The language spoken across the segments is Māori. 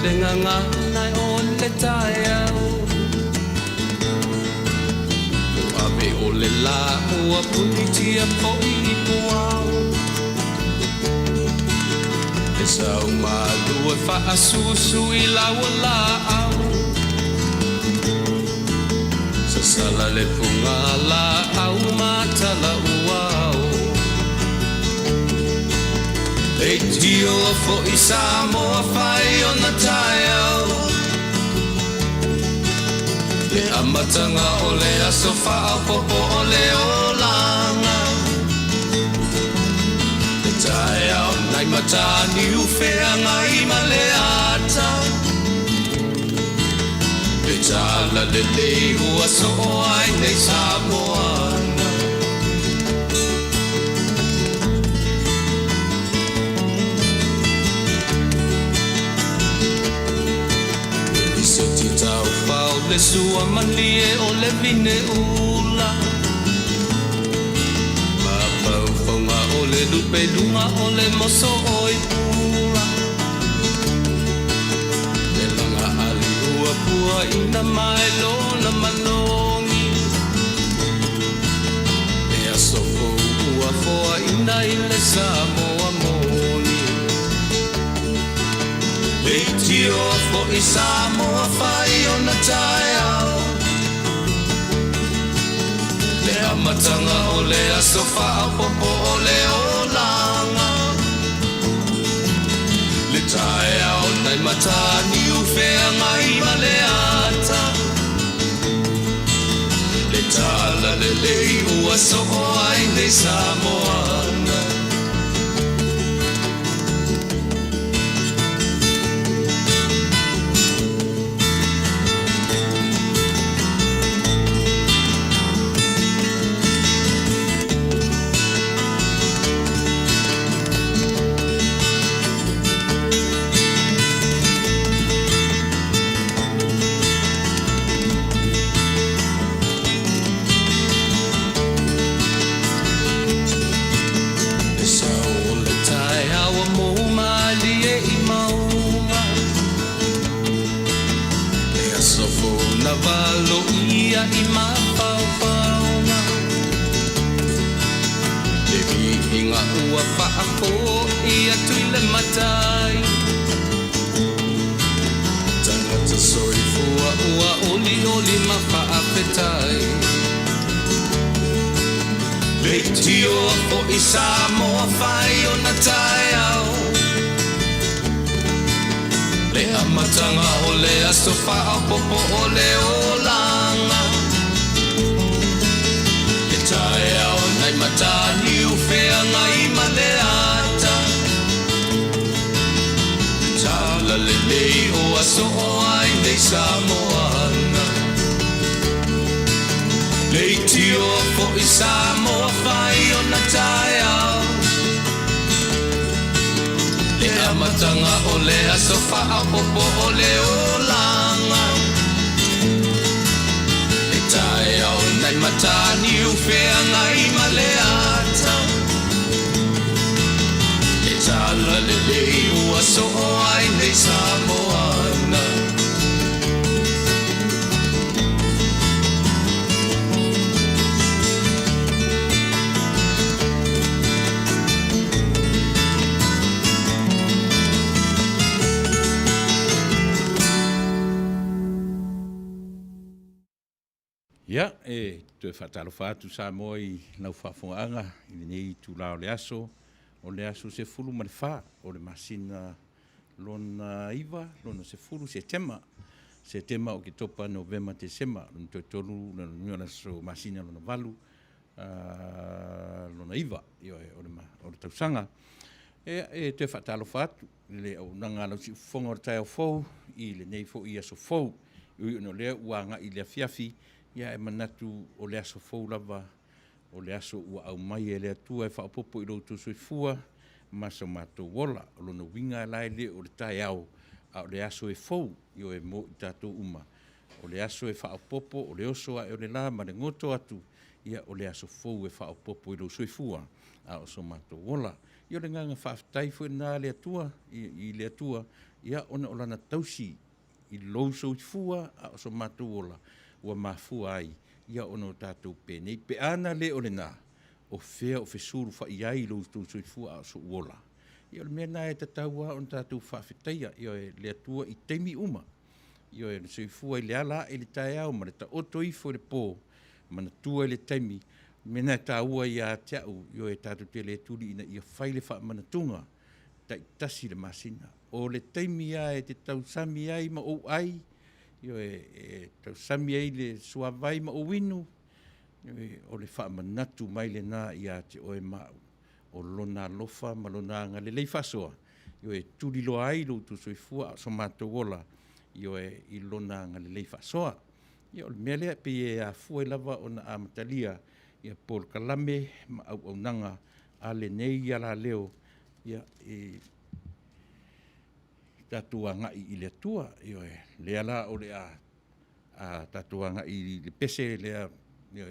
le ngangana o le tae au Abe o le la ua punitia po I puau E sau malu e whaasusu I laua la au Sa sala le punga la au matala uau E tio fo I Samoa whai o na tae au Le amatanga o le aso whao popo o le olanga Le tae au nai matani uwhea ngai ma le ata Le tala le leu aso o ai nei Samoana Le sua malie o le vine ula Ma pau whaunga o le lupe lunga o le moso o I pula Le langa ali ua pua ina mai lona manongi E aso ua foa ina I le Samoa moni E tio fo I Samoa whai o na tae au Le amatanga o le aso whao popo o le olanga Le tae au nai matani uwhea ngai ma le ata Le tala le lei ua so o ai nei Samoana Valo ia I mapaupaunga Le vihinga ua whaako ia tuile matai Tangata soifua ua oli oli mawhaapetai Le tio o I Samoa whai o na tae au Le amatanga o le aso whao popo o le olanga Le tae au nai matani uwhea ngai ma le ata Le tala le lei o aso o ai nei Samoana Le tio fo I Samoa whai o na tae au Le amatanga o le aso whao popo o le olanga Le tae au nai matani uwhea ngai ma le ata Le tala le lei ua so o ai nei Samoana Ia, te whataro whātu sa moa I nau whafonga I nei tūlao le aso se fulu ma le wha o le masina lona iwa, lona se fulu se tema o ki topa November December lona tolu na nuana so masina lona valu lona iwa o le tausanga te whataro whātu le au nanga lau si whonga o le tai au fau I le nei fo I aso fau I no lea uanga I le fiafi ia e manatu o le aso fau lava o le aso ua au mai e le atua e whaapopo I loutou soifua masa mātou wola o lona winga e lai le o le tai au a o le aso e fau I o e mo I tātou uma o le aso e whaapopo o le oso a e o le la ma le ngoto atu ia o le aso fou e whaopopo i lo soifua a o so mātou ola. Ia le nganga whaafitai fo nā le atua, i le atua, ia ona o lana tausi i lo soifua a o so mātou ola, ua mafua ai, ia ona o tātou pēnei. Pe ana le o le nā, o fea o fesuru wha i ai lo soifua a o so ola. Ia le mea nā e tataua o tātou whaafitaia, ia le atua i teimi uma. Ia le soifua i le ala e le tae au, ma le ta oto ifo le pō, mana tua i le teimi, mena ta ua ia te au, io e tātou te le tuli ina ia whaile wha mana tunga, ta i tasi le masina. O le teimi ia e te tau sami ai ma o ai, io e tau sami ai le suavai ma o winu, o le wha manatu mai le nā ia te oe mau, o lona lofa ma lona anga le lei fasoa, io e tuli lo ai lo tu soifua so mātou ola, io e i lona anga le lei fasoa. Ia o le mea lea pe e a fua i lava o na amatalia, ia Paul Kalame ma au nanga a le nei ala leo ia e tatuanga i le atua ia le ala o le a tatuanga i le pese le ia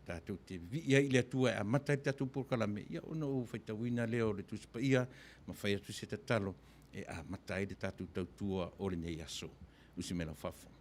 tatu te vi ia i le atua a mata tatu Paul Kalame ia ono o faitawina leo le tuspa ia ma fai atu se tatalo e a mata i le tatu tautua o le nei aso usi mela fafo.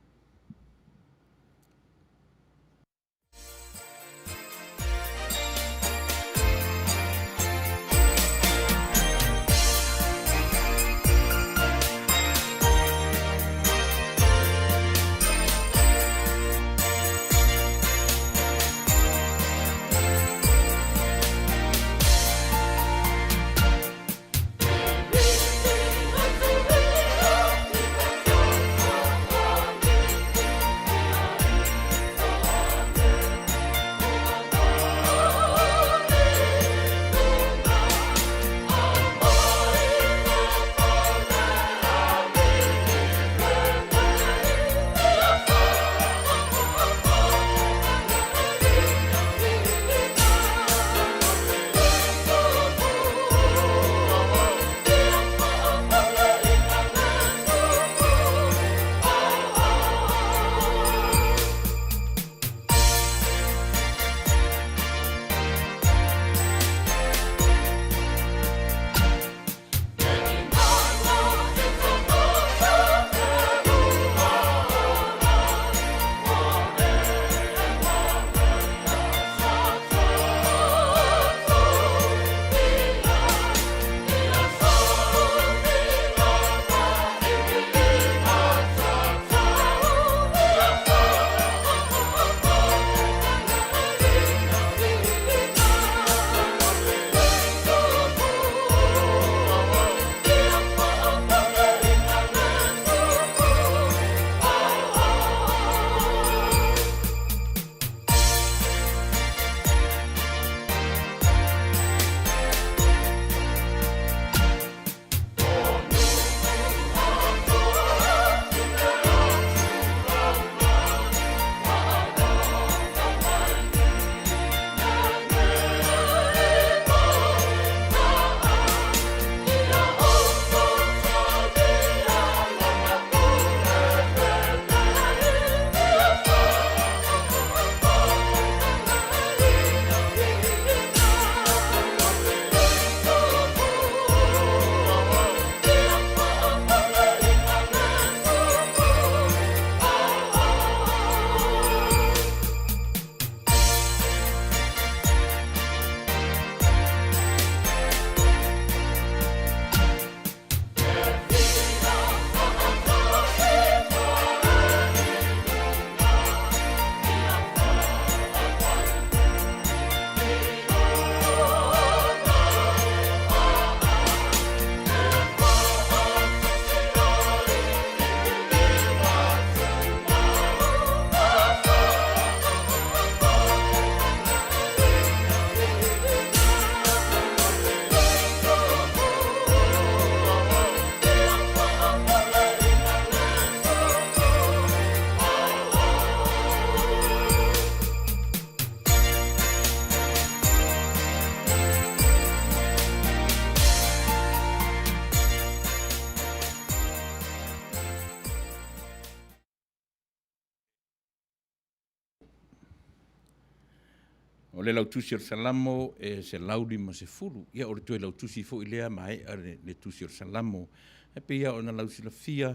O le lautusi o le salamo e se lauli ma se fulu. Ia o le tue lautusi fo i lea mai a le tusi o le salamo. E pe ia o na lausi la fia,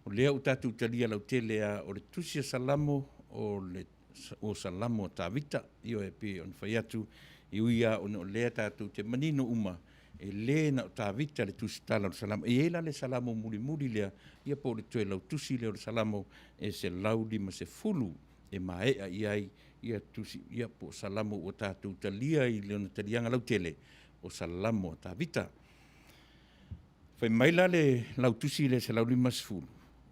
o lea utatu talia lautele a o le tusi o salamo o salamo ta vita. Io e pe on fai atu, i uia o no lea tatu te manino uma, e le na o ta vita le tusi tala o salamo. E ela le salamo muli muli lea, ia po le tue lautusi le o le salamo e se lauli ma se fulu. E maea iai, ia tusi ia po salamo o tātou talia i leona talianga lautele o salamo o tā vita. Whai maila le lautusi le se laulima sefulu.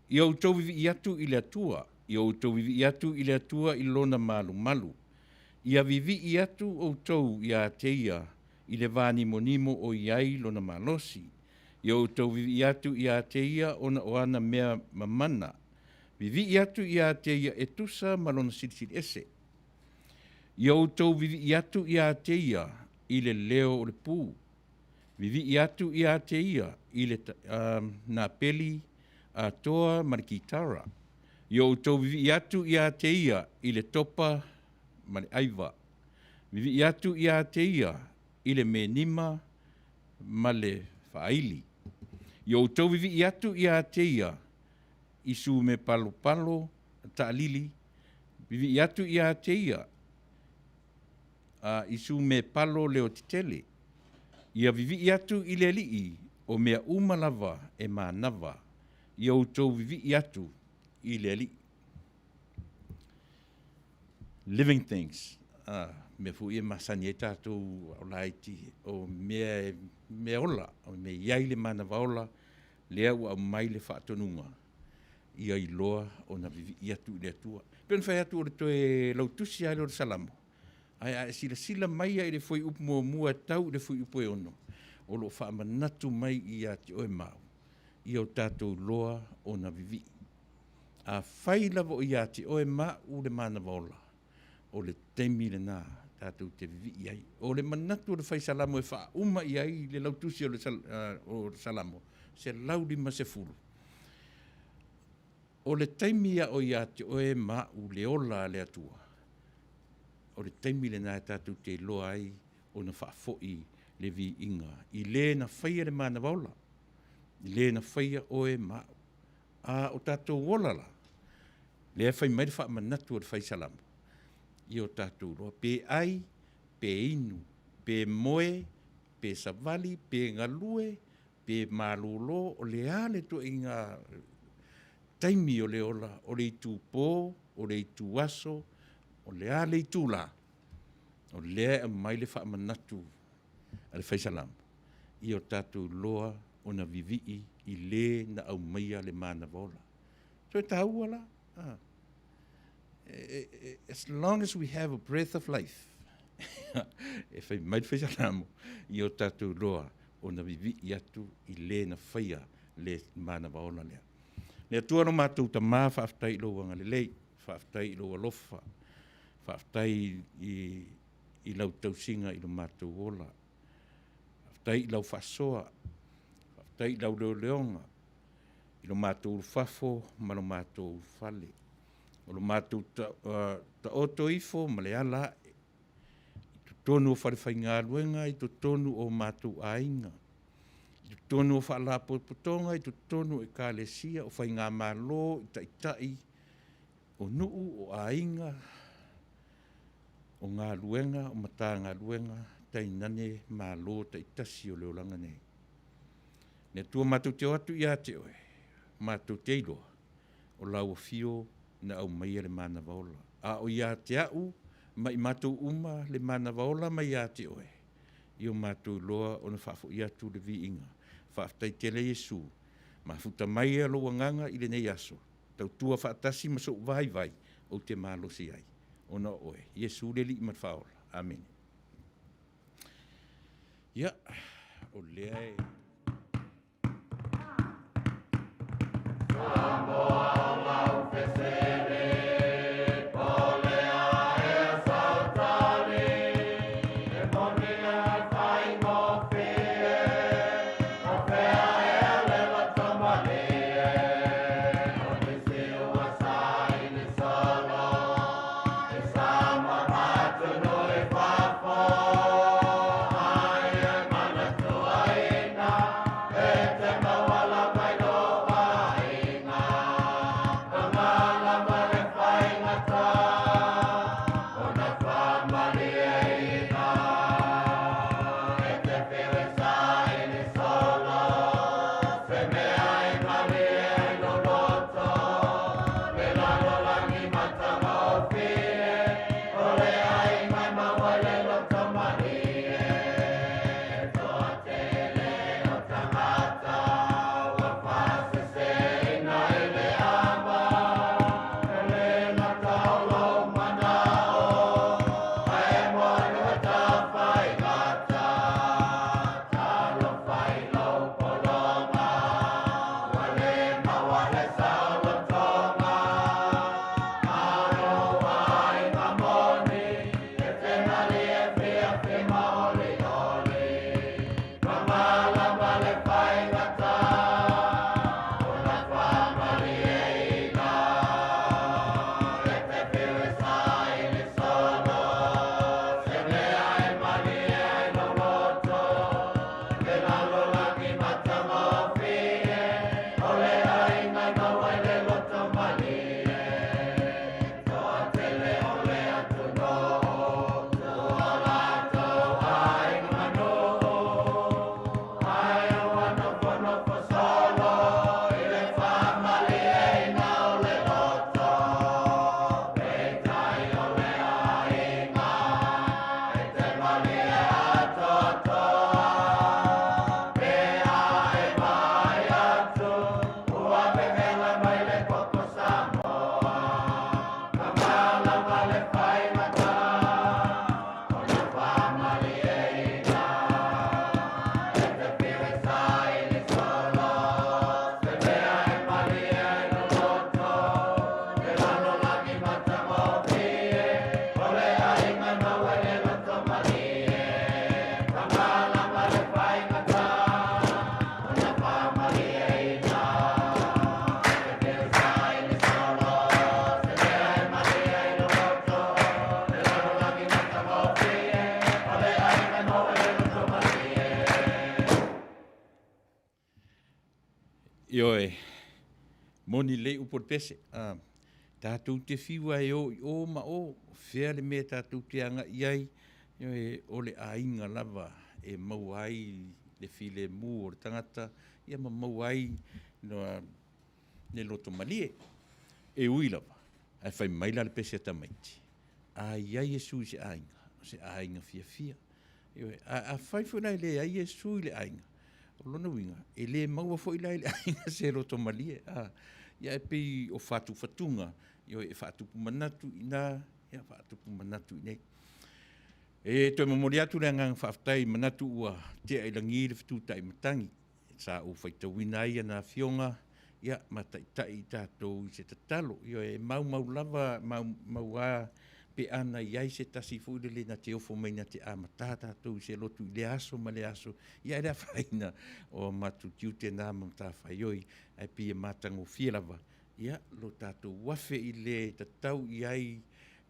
Ia o tau vivi i atu i le atua. Ia o tau vivi i atu i le atua i lona malu malu. Ia vivi i atu o tau i a teia i le vani monimo o iai lona malosi. Ia o tau vivi i atu i a teia ona o ana mea mamana. Vivi i atu i a teia e tusa malona silisili ese. Ia o tau vivi i atu i a teia i le leo o le pū. Vivi i atu i a teia i le nā peli a toa marikitara. Ia o tau vivi i atu i a teia i le topa mari aiva. Vivi i atu i a teia i le menima ma le whaili. Ia o tau vivi i atu i a teia i su me palo palo ta alili. Vivi i atu i a teia i su me palo leo titele. Ia vivi i atu i le lii o mea umalava e manava. Ia outou vivi i atu i le lii. Living things. Me fu i masani e tātou o laiti o mea ola, o me iai le manava ola, lea ua mai le whaatonunga. Ia i loa o na vivi i atu i le atua. Pena whai atu o le toe lautusi ai lo le salamo. Ai sila mai ai le foi upu mua tau le foi upu e ono. O lo whaamanatu mai i a te oe mau. I au tātou loa o na vivi. A whai lavo i a te oe mau le mana waola. O le teimi le nā tātou te vivi i ai. O le manatu o le whai salamo e wha uma i ai le lautusi o le salamo. Se laudi ma se furu. O le teimi a o i a te oe mau le ola le atua. O le taimi le nā tātou te loa ai o na whaafoi le vi inga. I le na whaia le mana waula. I le na whaia oe mau. O tātou wolala. Le a whai mai le wha manatu o le whai salamu. I o tātou roa. Pe ai, pe inu, pe moe, pe savali, pe ngalue, pe malolo, o le ale to i ngā taimi o le ola, o le itu pō, o le itu aso, o le ale i tūla, o lea mai le wha manatu a le whaisalamu. I o tātou loa o na vivii i le na au maia le mana vola. So e tāua la. As long as we have a breath of life, e whai mai whaisalamu, i o tātou loa o na vivii atu i le na whaia le mana vola lea. Lea tuano mātou ta mā whaaftai loa ngale lei, whaaftai loa lofa, whaaftai i lau tausinga i lo mātou ola. Whaaftai i lau whasoa, whaaftai i lau leo leonga, i lo mātou whafo, ma lo mātou whale. O lo mātou ta oto ifo, ma le ala, i tu tonu o wharewhai ngā luenga, i tu tonu o mātou ainga. I tu tonu o whaala potonga, i tu tonu e kālesia, o whai ngā mālo, i taitai, o nuu, o ainga, o ngā luenga, o mata ngā luenga, tai nane mālo, tai tasi o leolanga nei. Ne tua mātou te atu i a te oe, mātou te iloa, o lau o fio na au maia le mana vaola. A o i a te au, mai mātou uma le mana vaola mai a te oe. I o mātou loa o na whaafo i atu le vi inga. Whaaftai te le Jesu, ma futa mai a loa nganga i le nei aso. Tau tua whaatasi ma so vai vai o te mālosi ai. Ona oe. Jesu le li imat whaola. Amen. Ia, o lea e. Bye. Ioe, moni le upo pese. Tātou te whiwa e o ma o, whea le mea tātou te anga iai, ioe o le ainga lava e mau ai le while mū o le tangata, ia mau ai noa ne loto malie, e ui lava, ai whai maila le pese ata maiti. Iai e sui se ainga, se ainga fia. Ioe, a whai whanai le ai e sui le ainga. O lona winga, e le maua fo i le ainga se loto malie. Ia e pei o fatunga, io e whaatupu manatu ina, ia whaatupu manatu inei. E toi mamori atu rea ngang whaafatai manatu ua te ailangi le whatutai matangi. Sa o whaitawina ia na fionga, ia mataitai tātou i se tatalo. Io e mau lava, mau a pe ana iai se tasi fuile le na te ofo mai na te amata tātou i se lotu i le aso ma le aso. Ia rea whaina o matu tiu te nā mamata whaioi, ai pia matango whielava. Ia, lo tātou wafe i le tatau i ai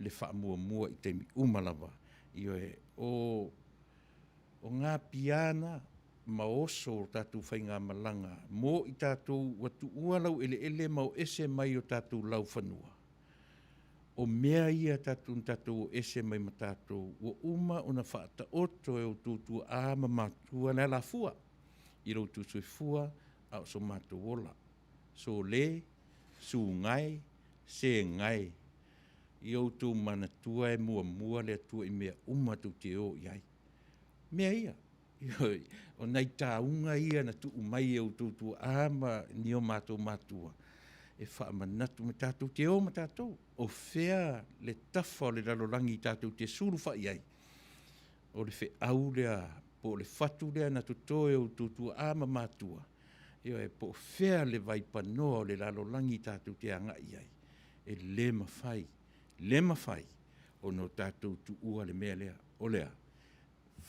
le whaamua i teimi umalava. Io e o ngā piana ma oso o tātou whainga malanga. Mō i tātou watu ualau ele mau ese mai o tātou lau whanua. O mea ia tātou ese mai ma tātou o uma o na whaata oto e o tūtua a mamatua na la fua. I rau tu sui fua au so mātou ola. So le, su ngai, se ngai. I au tū mana tua e mua le tua i mea umatu te o iai. Mea ia. O nei tāunga ia na tu umai e o tūtua ama ni o mātua. E wha manatu me tātou te o ma tātou. O whea le tafa o le lalolangi tātou te suru wha iai. O le whe au lea, po le whatu lea na tutoe o tūtua ama mātua. Io e po whea le vai panoa o le lalolangi tātou te anga iai. E le mawhai, o no tātou tu ua le mea lea, o lea,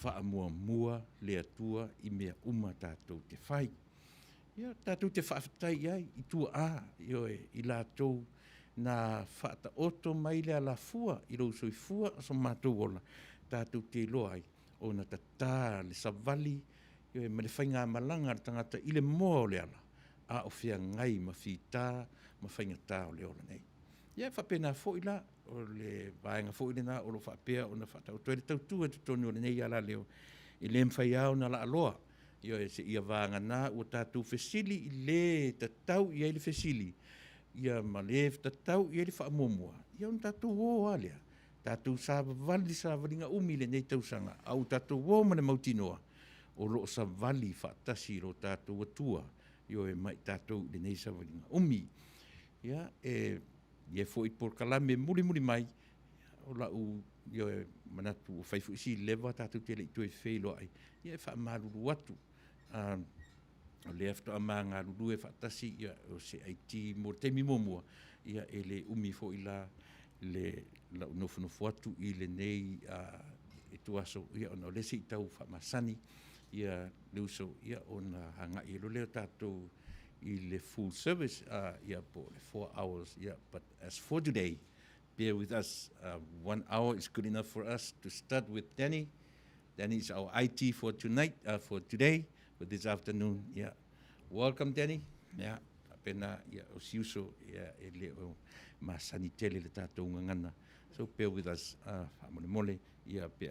wha mua lea tua i mea uma tātou te whai. Ia, tātou te whaafatai iai, i tua io e, i lātou na whaata oto mai lea la fua, i rau soi fua, so mātou ola, tātou te loa ai, o na tatā le savali, io e ma le whainga malanga le tangata i le moa o le ala, a o whia ngai ma whita, ma whainga tā o le ola nei. Ia, whapena fo i la, o le vaenga fo i le na, o lo whapea o na whata o toi le tautua te tonu o le nei ala leo, i le mwhai au na la aloa, io e se ia vanga na, o tātou fesili i le tatau i le fesili, ia ma le tatau i le whaamomua, ia un tātou o alea, tātou sāva valinga umi le nei tausanga, au tātou o mane mautinoa, o lo sa vali whaatasi ro tātou atua, io e mai tātou le nei sa valinga umi, ia e fo i por kalame muri mai, o la u io e manatu o whaifu isi lewa tātou te le i tue whelo ai, ia e wha maruru atu, o le afto ama ngā ruru e whaatasi, ia o se aiti mo te mimomua, ia e le umi fo i la la unofunofu atu i le nei e tuaso, ia ona o lesi i tau whamasani, ia le uso, ia ona hanga i lo leo tātou i le full service, ia po le 4 hours, ia, but as for today, bear with us, 1 hour is good enough for us to start with Danny. Danny is our IT for tonight, for today, for this afternoon, yeah. Welcome, Danny. Yeah, pena, yeah, o siuso, yeah, e le o masani tele le tātou ngangana. So bear with us, mole, yeah, pe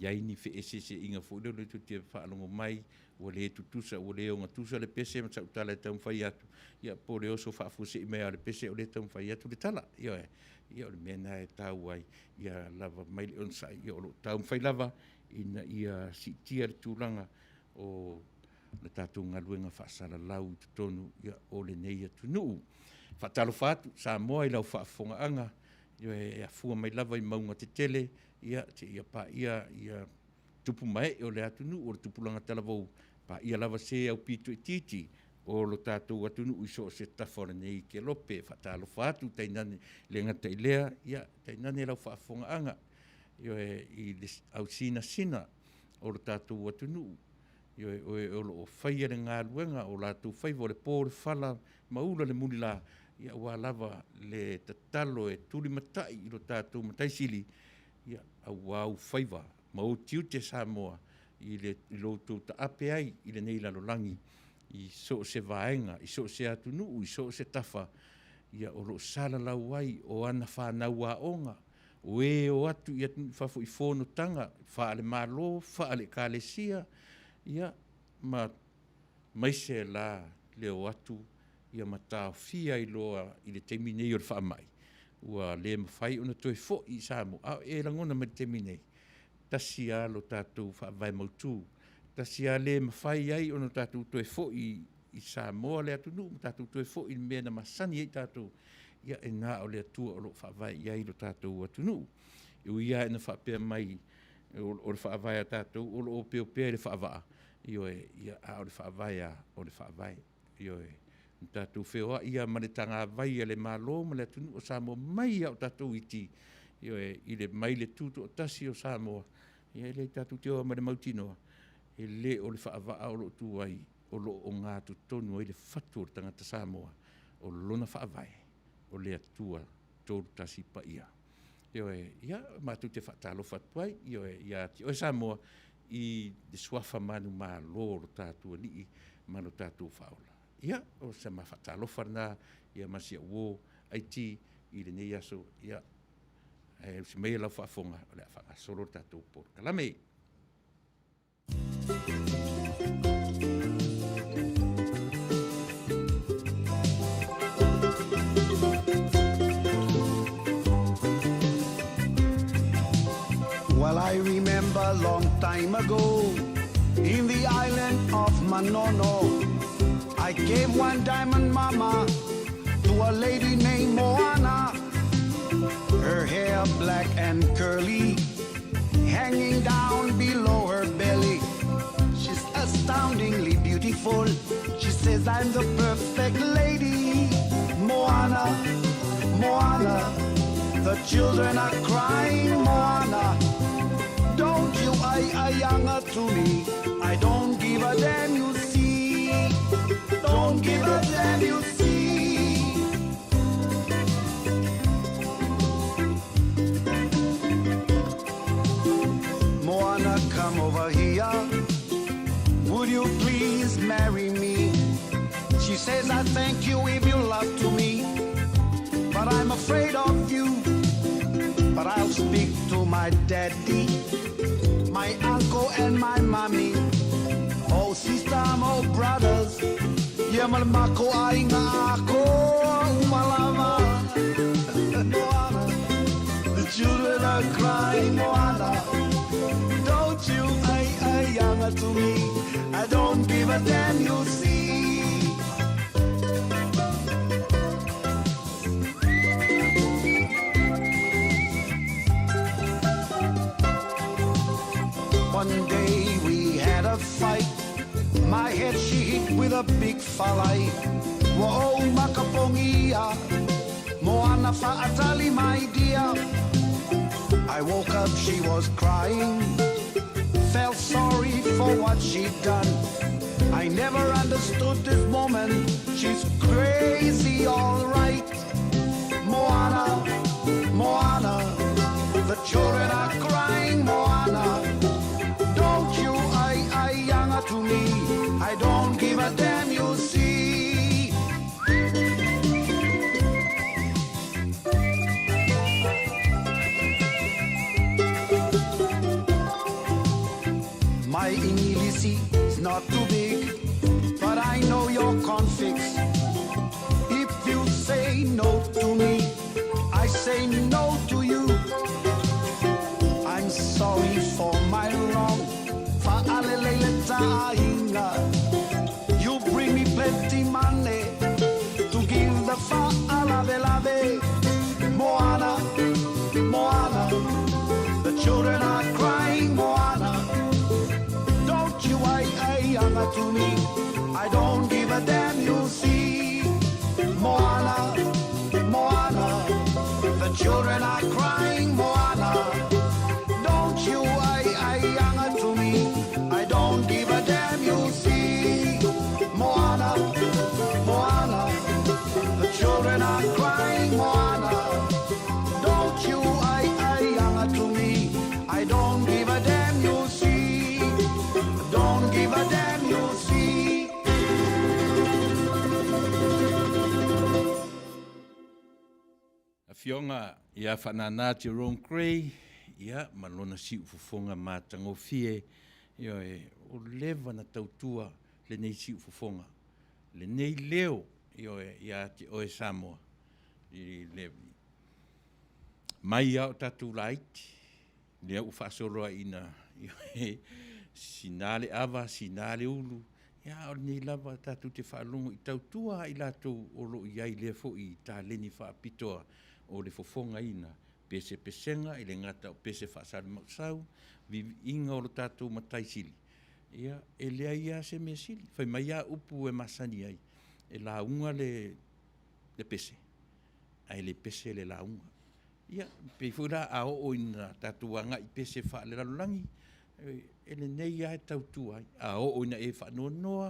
yaini fe ese inga fo le tu te whaalongo mai, o le tutusa, o le o ngatusa le pese, ma tau tala tau mwhai atu. Ia po le oso whaafuse i mea le pese o le tau mwhai atu le tala. Ia o le mena e tau ai, ia lava mai le onsai, ia o lo tau mwhai lava, ina ia si tia le tūranga o le tātou ngaluenga whaasala lau i tonu, ia o le nei atu nuu. Whaatalo whaatu, sa moa i lau whaafonga anga, ia e afua mai lava i maunga te tele, ia te ia pa ia tupu mai o le atu nuu o le tupulanga talavou, pa ia lava se au pitu e titi, o lo tātou atu nuu iso se tafora nei ke lope, whaatalo whaatu, tainane le ngata i lea, ia tainane lau whaafonga anga, ia i au sina, o lo tātou atu nuu, ia o lo whaia le ngā luenga, o lātou whaiva o le pō le whala, maula le muli la, ia ua lava le tatalo e tuli matai i lo tātou matai sili, ia au whaiva, ma o tiu te Samoa, i lo tō ta ape ai, i le nei lalolangi, i so se vaenga, i so se atunuu, i so se tafa, ia o lo sala lau ai, o ana whanau a onga, o e o atu ia whafo i whono tanga, whaale malo, whaale kālesia, ia mai se la leo atu, ia matao fia i loa i le teminei o le whaamai. Ua le mawhai ona toi fo i Samoa, e langona ma le teminei. Tasi a lo tātou whaavai mautu, tasi a le mawhai ai ona tātou toi fo i Samoa le atunu, tātou toi fo i mea na masani ei tātou, ia e ngā o le atua o lo whaavai iai lo tātou atunu. Iu ia e na whaapea mai o le whaavai a tātou, o lo peo pea le whaavaa. Io ia a o le whaavai a o le whaavai. Io tātou wheoa ia manetanga vai a le malo, ma le atunu o Samoa mai au tātou iti. Io i le mai le tuto o tasi o Samoa. Ia le tātou teo ma le mautinoa. E le o le whaavaa o lo tu ai, o lo o ngā tu tonu ai le whatu o tangata Samoa, o lona whaavai, o le atua tōru tasi pa ia. Io ia mātu te whatalo whatuai, io ia ti o Samoa, i de swafa manu ma loro tātua li manu tātua whaola. Ia, o se ma whatalo wharna, ia masia wo, aiti, i le nei aso, ia, se mea lau whaafonga, o le a solo tātua por kalame. Well, I remember a long time ago, in the island of Manuia, I gave one diamond mama to a lady named Moana. Her hair black and curly, hanging down below her belly. She's astoundingly beautiful. She says I'm the perfect lady. Moana, Moana, the children are crying. Moana, don't you younger to me. I don't give a damn, you see. Don't give a damn, you see. Moana, come over here. Would you please marry me? She says I thank you if you love to me, but I'm afraid of you. But I'll speak to my daddy, my uncle and my mommy. Oh sister, oh brothers, yamalmako ay nga ako umalama. Moana, the children are crying. Moana, don't you ay younger to me. I don't give a damn, you see. One day we had a fight. My head she hit with a big falai. Whoa, makapongia, Moana faatali, my dear. I woke up, she was crying. Felt sorry for what she'd done. I never understood this woman. She's crazy, all right. Moana, Moana, the children are crying. Moana, don't you younger to me. I don't give a damn, you see. My English is not too big, but I know your conflicts. If you say no to me, I say no to you. I'm sorry for my wrong. You bring me plenty money to give the fa-alave-lave. Moana, Moana, the children are crying. Moana, don't you younger to me. I don't give a damn, you see. Moana, Moana, the children are crying. Moana, don't you younger to me. I don't give a damn, you see. Moana, Moana, the children are crying. Moana, don't you younger to me. I don't give a damn, you see. Don't give a damn, you see. Fionga ia whanana Jerome Gray, ia malona si ufufonga mātango fie, ia o lewa na tautua le nei si ufufonga. Le nei leo, ia te oe Samoa, i lewi. Mai au tatu laiti, lea ufasoroa ina, sinale ava, sinale ulu, ia o nei lava tatu te whaalongo i tautua i lato o lo iai lea fo i tā leni whaapitoa o le fofonga ina, pese pesenga i le ngata o pese whaasari mausau, vivi inga o lo tatu matai sili. Ia, e lea ia se mea sili, whai mai a upu e masani ai, e la unga le pese, ai le pese le la unga. Ia, pe fura a o ina tatu anga i pese wha le lalulangi, e le nei ai tautua ai, a o ina e wha noa,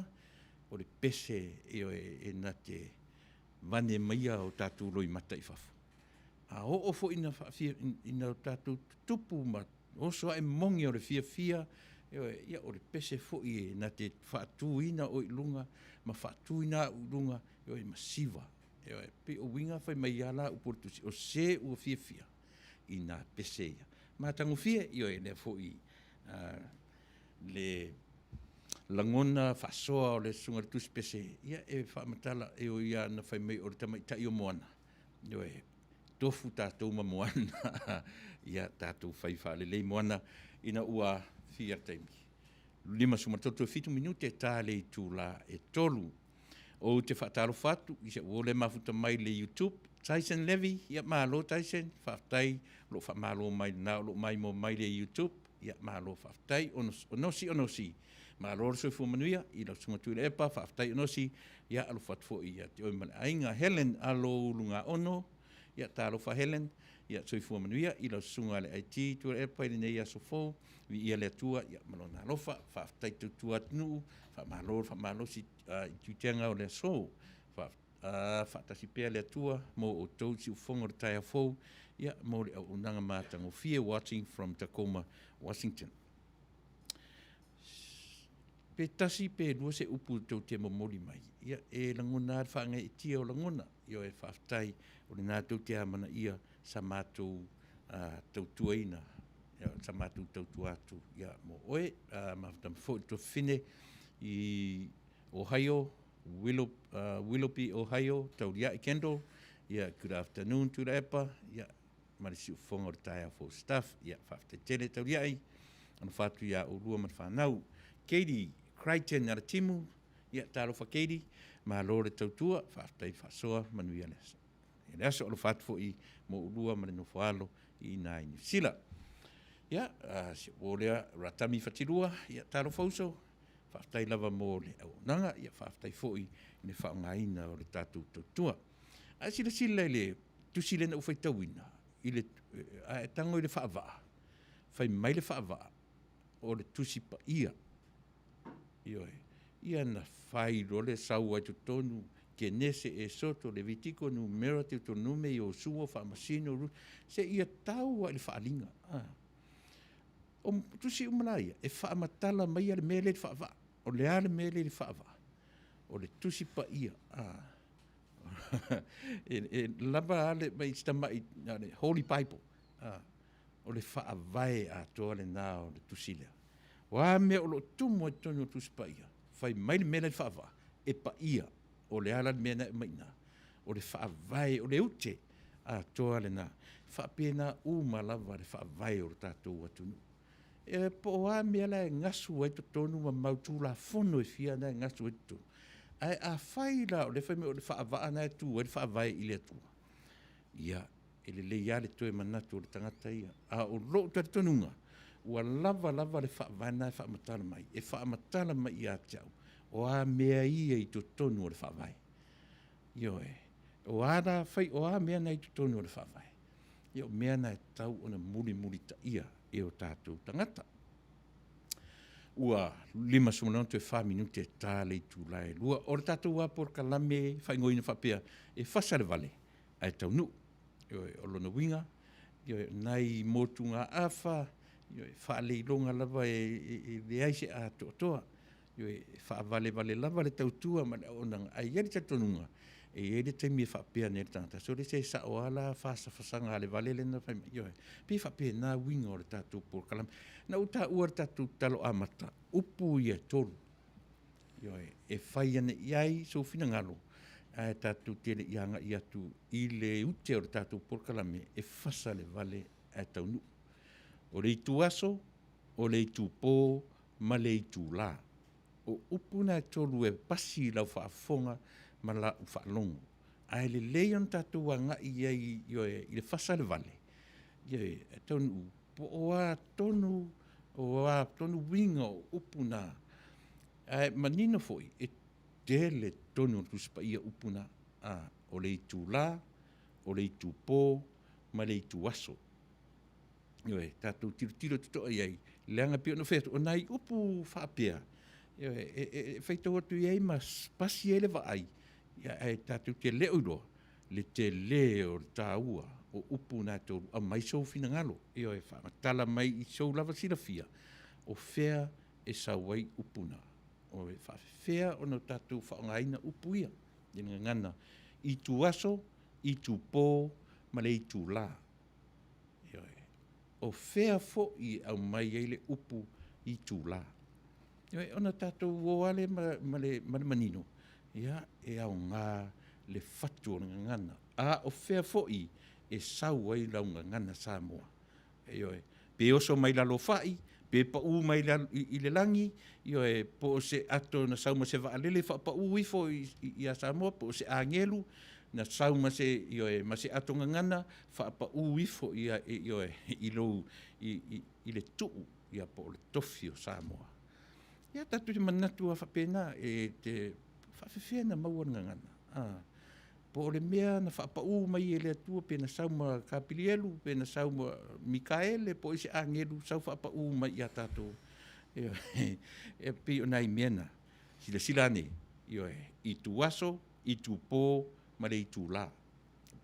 o le pese e na te vane maia o tatu roi mata i fafu. A o fo ina ina tatu tupu ma, oso e mongi o le fia, ia o le pese fo i na te whaatuina o i lunga, ma whaatuina o lunga, e masiva. Pe o winga fai mai ala uportusi, o se ua fia, i na pese ia. Ma tango fia, e le fo i le langona whasoa o le sungartus pese, ia e whaamatala e o ia na fai mai o le tamaita i o Moana. Tofu tātou ma Moana, ia tātou whai whaalelei Moana, ina ua fia taimi. Lima sumatoto 5 minute tā le i tūla e tolu. O te whaataro whatu, i se uole mafuta mai le YouTube, Tyson Levy, ia malo Tyson, whaftai, lo whamalo mai na, lo mai mo mai le YouTube, ia malo whaftai, onosi. Malo soifu Manuia, i lau sunga Tuilaepa, whaftai onosi, ia alo whatfo ia te oimane ainga Helen alo lunga ono, ia talo wha Helen, ia soifu Manuia, i lau sunga le IT, Tuilaepa, i nei aso fo, vi ia le atua, ia malona alofa, whaftai tutua tunu, whamalo si i tuitenga o le so, whaatasi pēr le atua, mo o tau si ufonga o tai afou, ia mo le au unanga mātango fie, watching from Tacoma, Washington. Pe tasi pe lua se upu tau te momoli mai. Ia e langona ar whaanga e tia o langona. Ia e whaftai o le nā tau te amana ia sa mātou tau tuaina. Ia sa mātou tau tuatu. Ia mo oe, mawhatam fo to fine i Ohio, Willoughby, Ohio, tau ria i Kendall. Ia good afternoon Tuilaepa. Ia marisi ufonga o le tai afo staff. Ia whaftai tele tau ria i. Ana whatu ia o rua man whanau. Katie Crichton ara timu, ia talo fa Katie, ma lore tautua, whaftai whasoa Manuia lesa. E leso alo whatfo i mo urua ma le no whaalo i nai New Zealand. Ia, si olea ratami whatirua, ia talo whauso, whaftai lava mo le au nanga, ia whaftai fo i ne whaongaina o le tātou tautua. A sila le tusile na ufai tauina, i le tango i le whaavaa, whai mai le whaavaa, o le tusipa ia, ia na whai role sau ai tonu ke nese e soto le vitiko nu mera te tonume i o suo whamasino se ia tau ai le whaalinga. O tusi umanaia, e whaamatala mai ale mele le whaava, o le ale mele le whaava, o le tusi pa ia. E lava ale mai stamai, Holy Bible, o le whaavae a toa le nā o le tusi lea. Wa me o lo tumo e tonu tusi pa ia. Whai mai le mele le whaava, e pa ia, o le ala mea na e maina, o le whaavae, o le ute, a toa le nā. Whaapena uma lava le whaavae o le tātou atunu. E po wa mea la e ngasu ai to tonu ma mautu la fono e fia na e ngasu ai to. Ai a whai la o le whai me o le whaavaa na e tu, o le whaavae i le atua. Ia, e le leia le toe manatu o le tangata ia. A o lo te tonunga. Ua lava le whaavae na e whaamatala mai. E whaamatala mai i a tau. O a mea ia i to tonu o le whaavae. Io e. O a da whai o a mea na i to tonu o le whaavae. Io mea na e tau o na muli ta ia e o tātou tangata. Ua lima sumanonto e 5 minute e tāle i tūlae. Lua o le tātou a por kalame whai ngoina whapea e Fasa le Vale. Ai Taunuu. Io e o lona winga. Io e nai motunga awha. Io e whaale longa lava e veaise a toa. Io e whaavale lava le tautua ma le onanga. Ai yari tatonunga. e le te mi whapea ne tanta. So le se sa o ala fasanga le vale le na whai mai. Pi whapea na winga o le tātou por kalame. Na uta ua tātou talo amata. Upu ia tolu. E whai ane iai so whina ngalo. A tātou tele ianga i atu i le ute o le tātou por kalame. E Fasa le vale a Taunuu. O le itu aso, o le itu pō, ma le itu la. O upuna e tolu e pasi lau whaafonga ma la u whaalongo. Ai le leion tātou anga i le Fasa le vale. E Taunuu, po o a tonu winga o upuna. Ai manino foi, e tele tonu tuspa ia upuna. O le itu la, o le itu pō, ma le itu aso. Tātou tiro tuto ai, leanga pio no whetu, o nai upu whaapea. Whaitau atu iei, mas pasi ele wa ai. Tātou te leo iroa, le te leo tā ua, o upu nā tōru, a mai sou fina ngalo. Tala mai i sou lava sila fia, o whea e sawai upuna. O whea o no tātou whaongaina upu ia. Ina ngana, i tu aso, i tu pō, ma le i tu la. O whea fo i au mai eile upu i tū la. Ona tātou woale ma le manino. E au ngā le whatu o ngana. O whea fo i e sau ai lau ngana Samoa. Pe oso mai lalo whai, pe pa u mai i le langi, po se ato na sau ma se waalele, pa u ifo i a Samoa, po se angelu, na sau ma se ato ngana, pa u ifo i le tuu, po le tofi o Samoa. Tatu te manatu a whapena, te whawhewhia na maua ngana. Po le mea na whapau mai e le atua pe na sauma Kapilielu, pe na sauma Mikaele, po isi angelu, sau whapau mai i a tātou. E pi o nai mena, sila ne, i tu aso, i tu pō, ma le i tu la.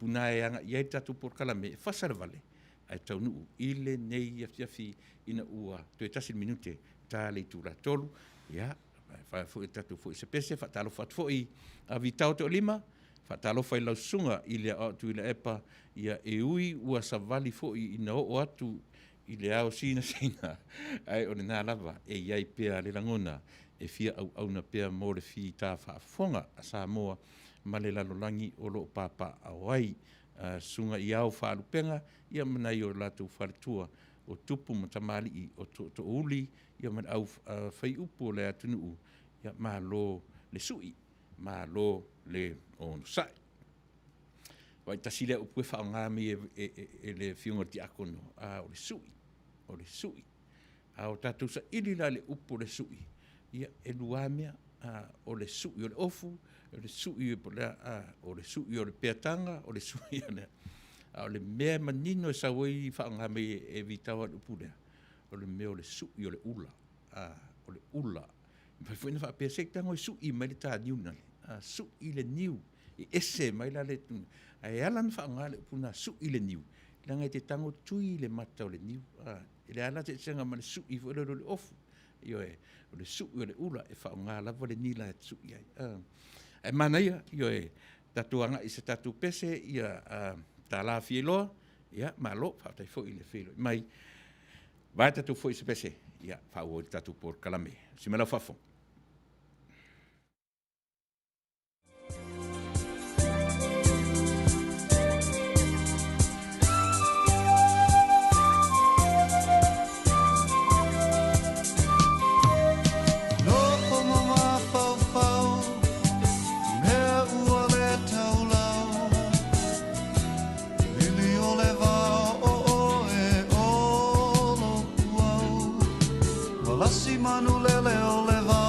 Puna e anga, iai tātou por kalame, Fasa le vale, ai Taunuu, ile nei afiafi ina ua, to e tasi minute, tā le i tu la tolu, whai tātou fo i sepese, whatalo whatu fo i a vitao te o lima, whatalo whai lau sunga i le au Tuilaepa ia e ui ua savali fo i na o atu i le au sina. Ai o le nā lava e iai pea le langona e fia au na pea mo le fi tā whaafonga a Samoa ma le lalolangi o lo papa au ai sunga i au whaalupenga ia manai o latu whaletua o tupu matamali i o to uli ia man au whai upo le atunuu ia malo le sui ma lo le on sai. Wai tasile upu e whaongami e le whiunga ti akono. O le sui. O tātou sa ilila le upu le sui. Ia e luamea o le sui o le ofu, o le sui o le sui o le peatanga, o le sui o le mea manino e sa wai whaongami e vitawa le upu lea. O le mea o le sui o le ula. O le ula. Pai whaina whapea sektango i sui mai le tā niunale. Su i le niu, i ese mai la le tuna. Ai alan whaanga le puna su i le niu. Langa te tango tui le mata o le niu. Le ala te senga ma le su i fo le ofu. O le su i o le ula e whaanga lava le nila e su i ai. Ai manaia, tatuanga i se tatu pese ia tā la fieloa, ma lo, whautai fo i le fieloa. Mai, vai tatu fo i se pese, whau o tatu por kalame. Simela whafong. Manu lele o leva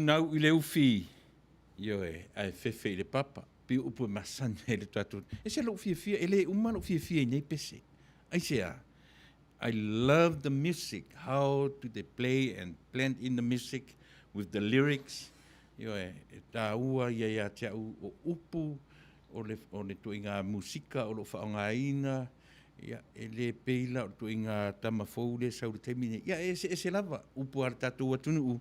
Nau i le ufi, io ai fefe i le papa, pi upu masane e le tatu. E se lo fia, e le uma lo fia nei pese. Ai sea, I love the music, how do they play and blend in the music with the lyrics. Io tā ua ia te au o upu, o le tuinga musika, o lo whaongaina, ia e le peila, o tuinga tamafoule, sau le temine. Ia e se lava, upu ar tatu atunu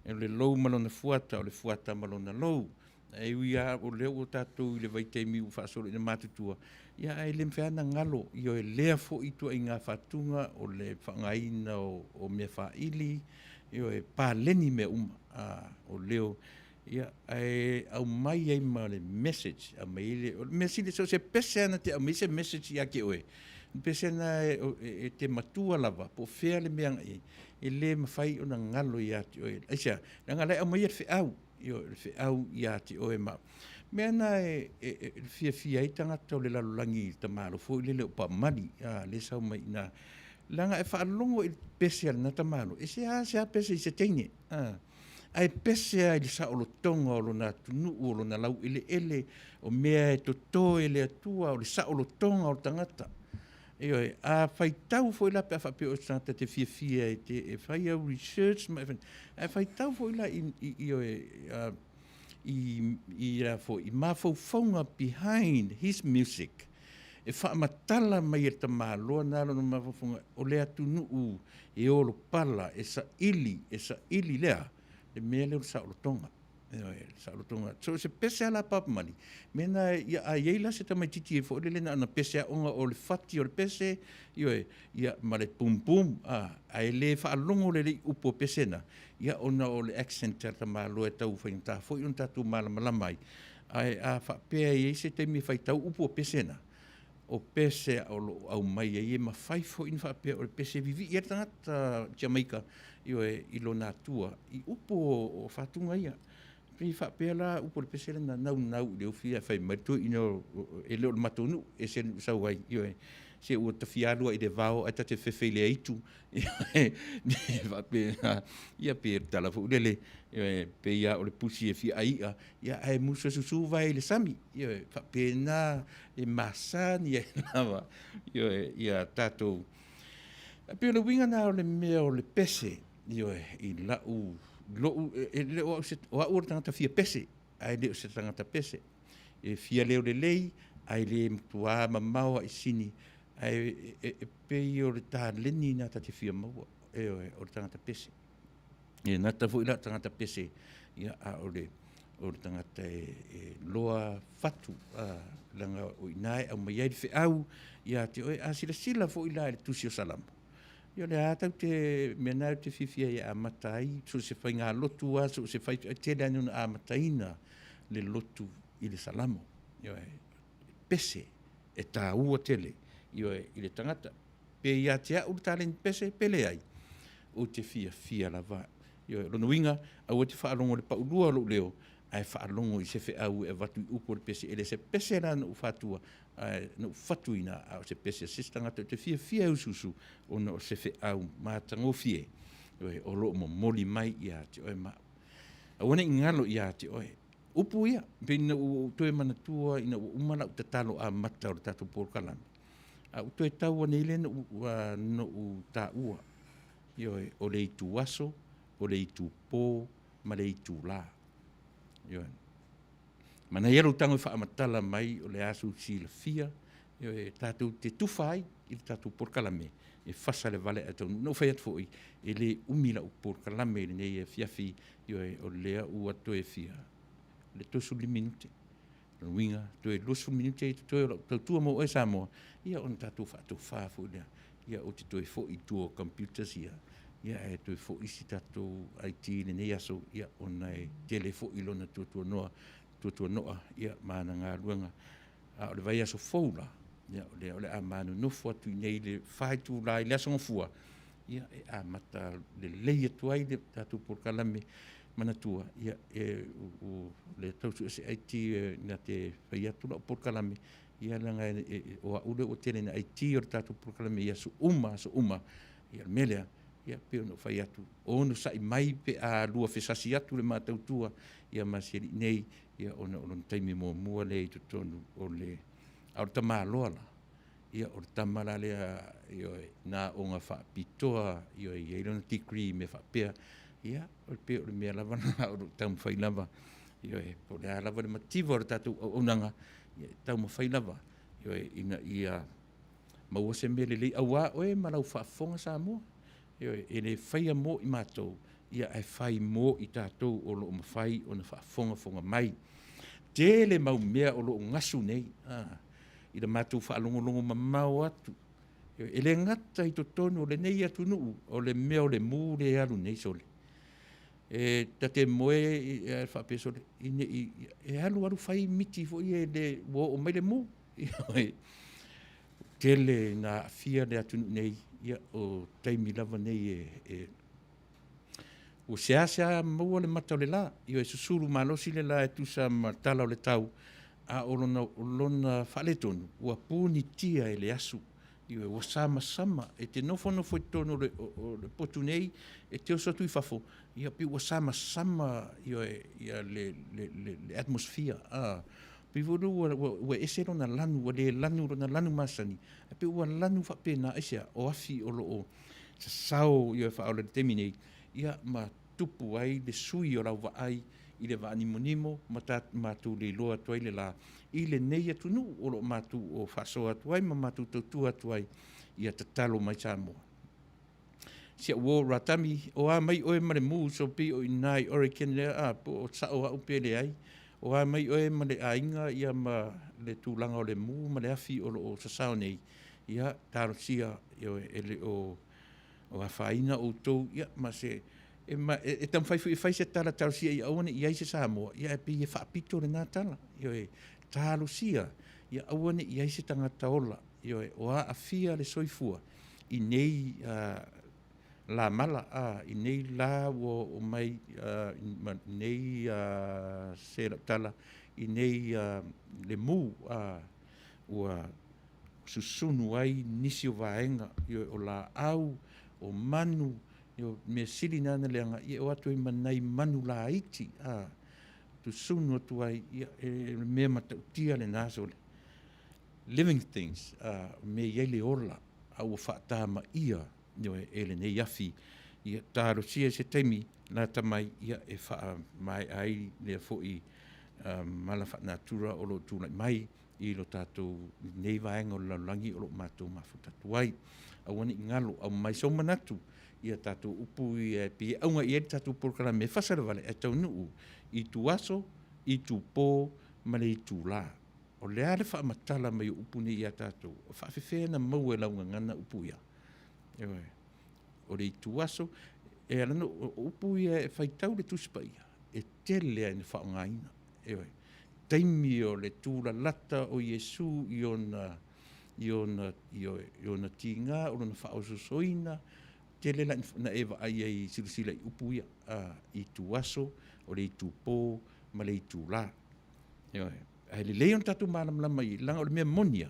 e le lou malona fuata o le fuata malona lou. E uia o leo o tātou i le vaitemi u whaasolo i na mātutua. Ia e le mwheana ngalo, i o e lea fo i tua i ngā whatunga o le whangaina o mea whaili, i o e pāleni mea o leo. Ia e au mai ei ma le message, a mai le, mea sile so se pese ana te au mai se message i ake oe. Pese ana e te matua lava, po whea le mea ngai. E le mawhai o na ngalo i ati oe. Aisea, na ngale au mai e whiau, i o le whiau i ati oe ma. Mea na e fia i tangata o le lalolangi ta malo, fo i le leo pa mani, le sau mai na. Langa e whaalongo i pese ana ta malo, e se a pese i se teine. Ai pese ai le sa o lo tonga o lo na tunu o lo na lau ele o mea e toto e le atua o le sa o lo tonga o lo tangata. E a whaitau foi la pe a whapeo o tangata te fia e te e whai au research ma e whaitau foi la i mawhauwhaunga behind his music. E whaamatala mai e ta māloa nālo no mawhauwhaunga o le atunu u e olo pala e sa ili lea. Le mea leo sa o tonga. Sa rotonga. So se pese ala papamani. Mena ia a yeila se tamai titi e fo le na ana pese a onga o le fati o le pese ia ma le pum pum a ele fa longo le upo pese na. Ia ona o le accent ta malo e tau fa inta fo un tatu mala mai. Ai a fa pe ai se te mi fa tau upo pese na. O pese au mai e ma fai fo in fa pe o le pese vivi ia tangata Jamaica i lo na tua i upo o fatunga ia. Pri fa pela upo le pese na nau le ofia fai matu ino e le matonu e se sa wai se o te fialu i de vao ata te fefele aitu va pe ia per tala fu le pe ia o le pusi e fi ia ai muso su vai le sami fa pena e masani e lava ia tato pe le winga na o le me o le pese i la u lo le o se o tangata fia pese ai le se tangata pese e fia le lei ai le mtua mamau i sini ai pe o le ta leni na ta te fia mau o tangata pese e na ta foi la tangata pese ia a o le tangata loa fatu langa o inai au mai ai fe au ia te a sila fo ila le tusio salam Yo le ata te mena te fifia ia matai so se fai ngā lotu so se fai te anu a mataina le lotu i le salamo yo pese e tā ua tele yo i le tangata pe ia te au talen pese pele ai o te fia lava yo lo winga au te whaalongo le paulua lo leo ai whaalongo i se fe au e watu i upo le pese ele se pese la no fatua no fatuina au se pese sistanga te fia ususu o no se fe au matango fie o lo mo moli mai ia te o ma o ne ngalo ia te o upu ia pina o to mana tua ina o umana te talo a mata o tatu por kalan a to e tau ne le no ta ua yo o le tu aso o le tu po ma le tu la yo mana ia tango fa amatala mai o le asu sila fia e tatu te tufai i tatu por kalame e fasa le vale ato no fai at foi e le umila o por kalame ne e fiafi o le u ato e fia le tosu minute no winga to e losu minute to tu mo e samo ia on tatu fa to fa fu ia o te to e fo i tu computers ia e to e fo i tatu IT ne aso ia ona e telefo i lona to tu noa ia mana ngā ruanga o le vai aso foula ia o le amanu no fo tu nei le fai tu lai le aso fua ia e amata le leia tu ai le tatu por kalame mana tua ia o le tau se IT na te fai atu no por kalame ia langa o ule o tele na IT o tatu por kalame ia so uma ia melea ia pe no fai atu ono sai mai pe a lua fesasi atu le matau tua ia masiri nei ia ona taimi mo mua le to tonu o le au tama lola ia o tama le io na onga fa pitoa io ia lona degree me fa pe ia o pe o me lava na o tam fai lava io po le lava le motivo tatu onanga ia tam fai lava io ina ia ma o se mele le awa o e malau fa fonga sa mo io ele fai mo i matou ia e fai mo i tātou o lo mawhai o na whaafonga mai. Tele mau mea o lo ngasu nei. I da mātou whaalongolongo mamau atu. E le ngata i to tonu o le nei atu nuu, o le mea o le mū le alu nei sole. E ta te moe e whaapesole, e alu whai miti fo i e le o mai le mū. Tele na fia le atu nei, ia o taimi lava nei o sea maua le mata o le la, i o e susuru malosi le la e tusa tala o le tau, a o lona whaletonu, ua pūni tia e le asu, i o sama e te nofo i tono le potu nei, e te osa tui fafo, i a pi ua sama i o le atmosfia, pi voru ua ese rona lanu, ua le lanu masani, e pi ua lanu whapena ese o afi o loo, sa sao i o whaola le temi nei, ia ma tupu ai le sui o rau waai i le waanimonimo mātou le loa tuai le la i le nei atunu o lo mātou o whasoa tuai ma mātou tautua tuai ia tatalo mai Samoa. sia wo ratami o a mai oe mare mu so pi o inai ore ken le a po o sa o upele ai o a mai oe male ainga ia ma le tūlanga o le mu ma le afi o sasao nei ia taro sia ele o a whaina o tau ia ma se e tam fai se tala taro sia ia awane ia se Samoa ia e pi e whaapito le nā tala taro sia ia awane ia se tangata ola o a afia le soifua i nei la mala i nei la o mai nei se tala i nei le mu ua susunu ai nisi o vaenga o la au o manu me sili nana leanga i o atu i manai manu la iti tu sunu atu ai me matautia le naso living things me yele ola au o whaatama ia ele nei afi ia taro sia se teimi la tamai ia e wha mai ai lea foi mala wha natura o lo tūnai mai i lo tātou nei vaenga o laulangi o lo mātou mawhutatu ai awane i ngalo au mai so manatu ia tātou upu i pi aunga i eri tātou porkara me Fasa le Vale e Taunuu i tu aso, i tu pō, male i tu la o lea le wha matala mai upu ni ia tātou o wha whiwhena mau e launga ngana upu ia o le i tu aso e alano upu ia e whaitau le tuspa ia e tele ai na wha ngaina taimi o le tūra lata o Iesu i ona tinga o na whaososoina tele na ewa ai ai silasila i upu ia i tu aso o le i tu pō ma le i tu la ai le leon tatu malamlama i langa o le mea monia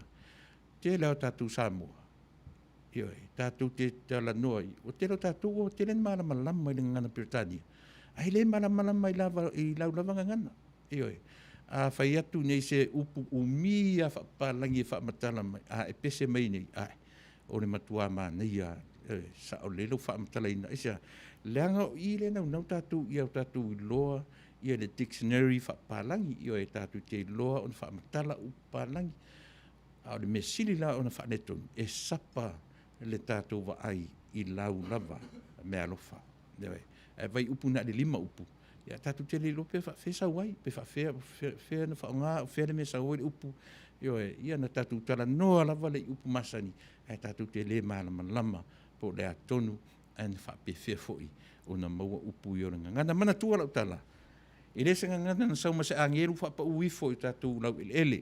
tele o tatu Samoa tatu te tala noi o tele o tatu o tele malamalama i le ngana Britania ai le malamalama i laulavanga ngana a whai atu nei se upu umi a whapalangi e whaamatala mai e pese mai nei o le matua nei sa o lelo whaamatala ina isa leanga o i le nau tatu i au tatu i loa i le dictionary whaapalangi i o e tatu te loa o na whaamatala upalangi a o le mesili la o na whaanetonu e sapa le tatu wa ai i lau lava me alofa e vai upu na le 5 upu ia tatu te le lope fa sa wai pe fa fe na fa nga fe me sa wai upu ia na tatu tala no ala vale upu masani ai tatu te le lama po le atonu and fa pe fe foi ona maua upu yo ngana mana tu ala tala ile se ngana na sa ma se angeru fa pa ui foi tatu lau ele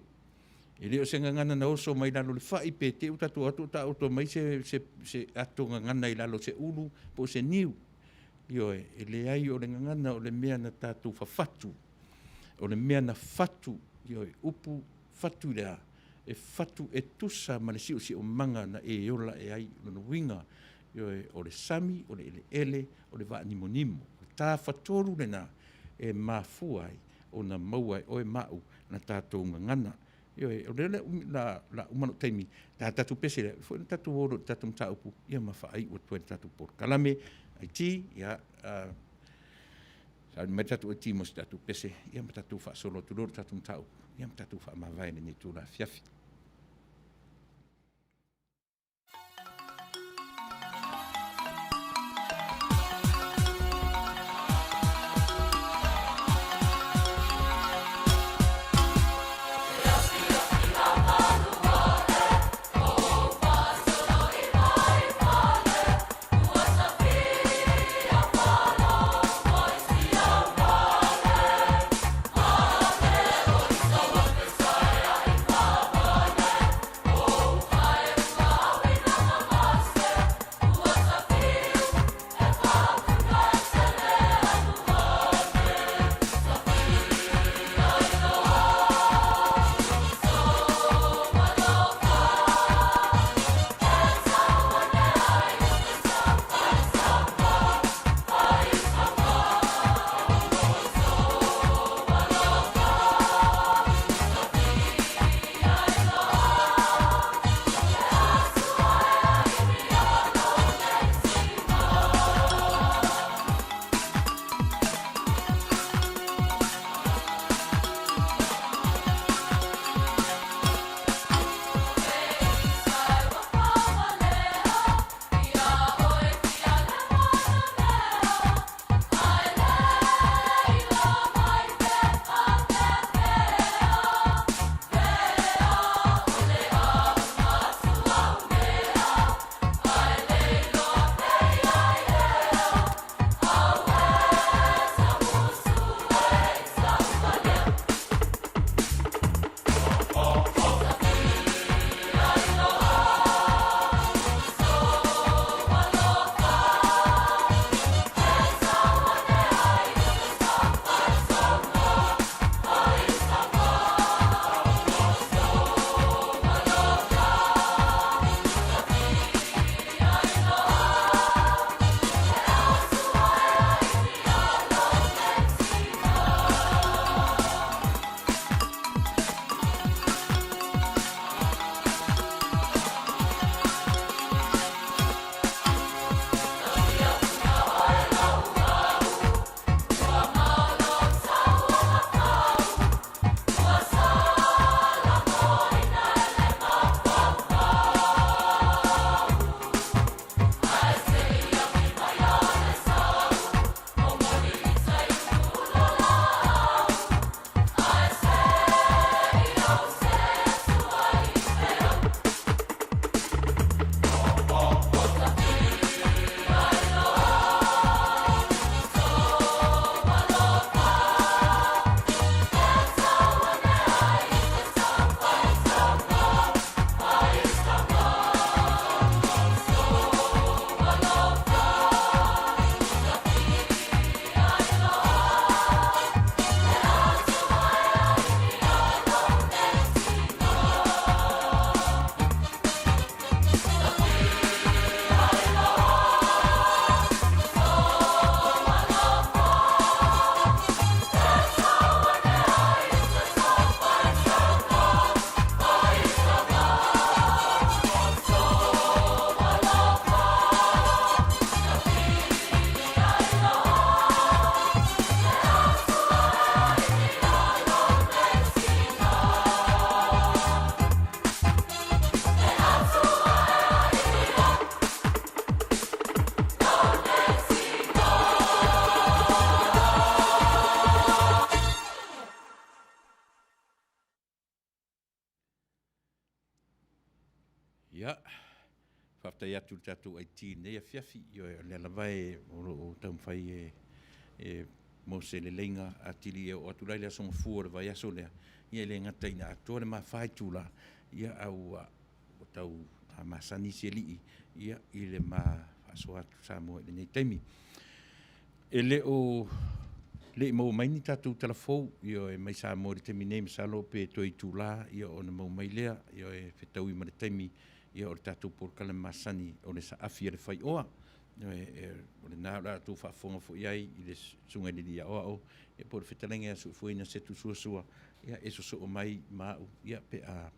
ile o se ngana na oso mai lalo le fa ipe te tatu atu ta auto mai se atu ngana i lalo se ulu po se niu e le ai o le ngana o le mea na tātou whawhatu o le mea na whatu upu whatu lea e whatu e tusa ma le si o manga na e ola e ai o winga o le sami, o le ele o le waa nimo o tā whatoru le na e mafua ai o na maua o e mau na tātou ngana o le la umano taimi tā tātou pese le fo na tātou oro tātou mta upu ia mawhaai o tuen tātou por kalame Aiti, ia, sa mai tatu o timos tatu pese, ia ma tatu wha solo tulor tatu mtau, ia ma tatu wha mawaene ni tūra fiafi. whaatai atu tātou ai tīnei a whiawhi, le alawai o tau mwhai mo se le leinga a tiri o aturai lea songa fuore vai aso lea, ia le ngataina atoa le maa whai tūla, ia au o tau masani se lii, ia i le maa aso atu sa moa le nei taimi. E le o le mo mai ni tātou telefou, ia e mai sa moa le taimi nei masalo pe toi tūla, ia o na mau mai lea, ia e whetau i ma le taimi, ia o le tātou porkala masani o le sa afia le whai oa. O le nā rātou whaafonga fo iai i le sunga ni lia oa o, ia po le whetalenga a suufuina setu suasua, ia e so o mai mau, ia pe a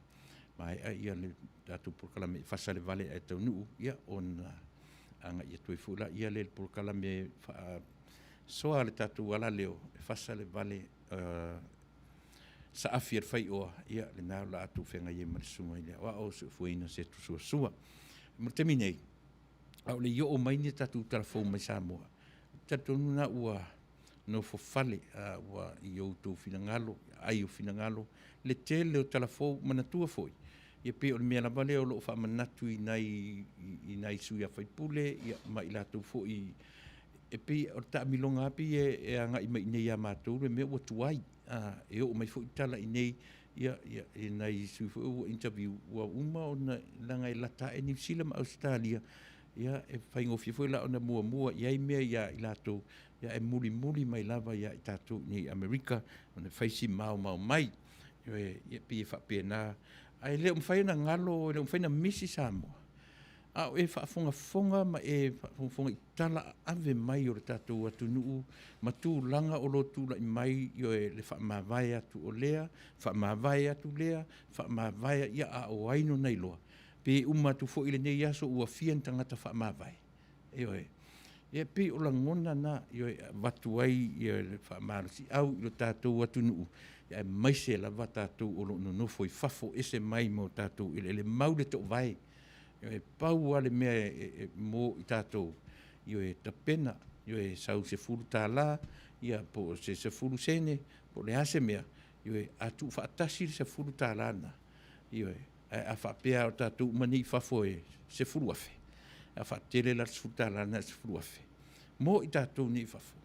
mai a ia le tātou porkala me Fasa le Vale e Taunuu, ia on anga ia toi fula, ia le porkala me soa le tātou ala leo, Fasa le Vale sa afia le whai oa, ia le nā rātou whenga ia ma le sunga i lia oa o suufuina setu suasua. Mo temi nei, au le yo o mai ni tatu telefon mai Samoa. Tatu nuna ua no fo fale ua i o tō finangalo, ai o finangalo, le tele o telefon manatua foi. Ia pe o le mea labale o lo wha manatu i nai sui a whaipule, ia mai latou fo i e pe o ta milonga api e anga i mai nei a mātou, le mea ua tuai, e o mai fo i tala i nei, ia e nai sui fo ua interview, ua uma o na langa i lata e New Zealand ma Australia, ia e whaingofi foi la ona mua iai mea ia i latou ia e muli mai lava ia i tātou ni Amerika ona whaisi mau mai ia pi e whapena ai leo mwhaina ngalo leo mwhaina misi Samoa a e whaafonga ma e whaafonga i tala ave mai o le tātou atu nuu ma tū langa o lo tūla i mai i e le whaamawai atu o lea whaamawai atu lea whaamawai ia a o aino nei loa pe umatu fo ile nei aso ua fian tangata whaamawai. E pe o la ngona na watu ai le whaamarusi au i lo tātou atu nuu. E mai se la wa tātou o lo nonofo i whafo ese mai mo tātou ile maule to vai. E pau ale mea mo i tātou. E tapena, sau se furu tā la, po se furu sene, po le ase mea. Atu whaatasi se furu tā la na. A whapea o tātou mani whafo e se furu afe. A whaatele la sfutala na se furu afe. Mo i tātou ni whafo.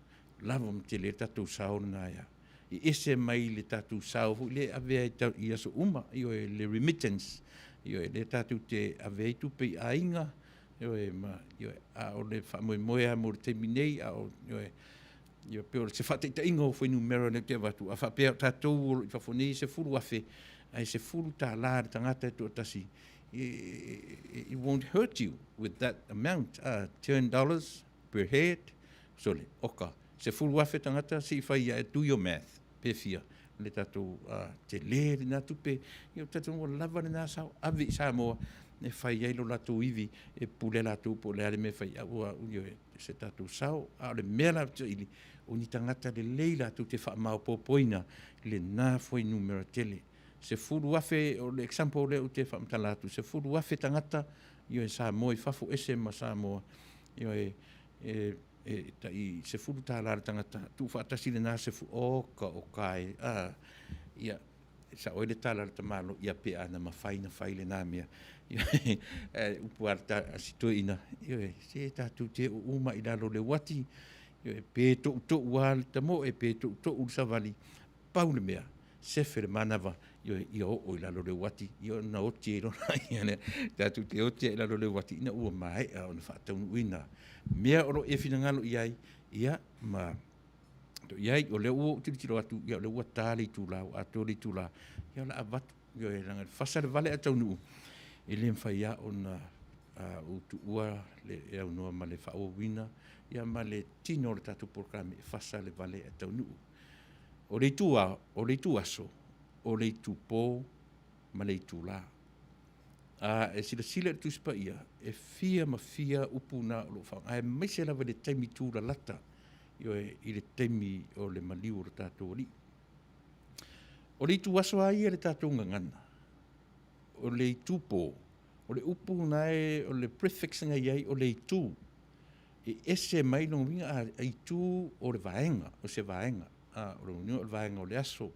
Lava mtele tātou sao na ia. I ese mai le tātou sao. Le avea i aso uma. Le remittance. Le tātou te avea i tupe i ainga. A o le whamoe mo le teminei. A o peo se whateita inga o whainu mera le te watu. A whapea o tātou i whafo nei se furu afe. Ai se furu tā la tangata e tōtasi. It won't hurt you with that amount. $10 per head. So le, oka. Se furu afe tangata, si whai do your math. Pe fia. Le tatou te le na tupe. Ia tatou lava na sao. Avi Samoa. Ne whai eilo latou ivi. E pule latou po le ale me whai. Ua se tatou sao. A le mea latou ili. O ni tangata le leila tu te whaamau popoina. Le nā foi numero tele. Se furu afe, o le example le o te whamtalatu, se furu afe tangata, i Samoa i whafo ese ma Samoa, se furu tālara tangata, tu whaatasi le nā se furu, o kai, ia, sa oile tālara tamalo, ia pe ana ma whaina whaile nā mea, upu arta asito ina, se tātu te uma i lalo le wati, pe to wale tamo, pe to ursavali, paule mea, sefe le manava, ia o i lalo le wati, ia na oti e rona iane, tātou te oti e lalo le wati, ina ua mai a o na whaataunu uina. Mea oro e finangalo iai, ia ma, iai o le ua utilitiro atu, ia o le ua tāle i tūlau, ato le tūlau, ia o la avatu, ia e langa Fasa le Vale a Taunuu, e le mwhai ia o na utu ua le e au noa ma le whaowina, ia ma le tino le tātou porkame Fasa le Vale a Taunuu. O le tu aso, o le tu po, ma le tu la. E sila tu spa ia, e fia ma fia upuna o lo whang. Ai mai se lava le taimi tu la lata, i le taimi o le maliu o le tātou li. O le tu aso ai le tātou ngangana. O le tu po, o le upuna o le prefix nga iai o le tu. E ese mai no winga ai tu o le vaenga, o se vaenga. O le vaenga o le aso,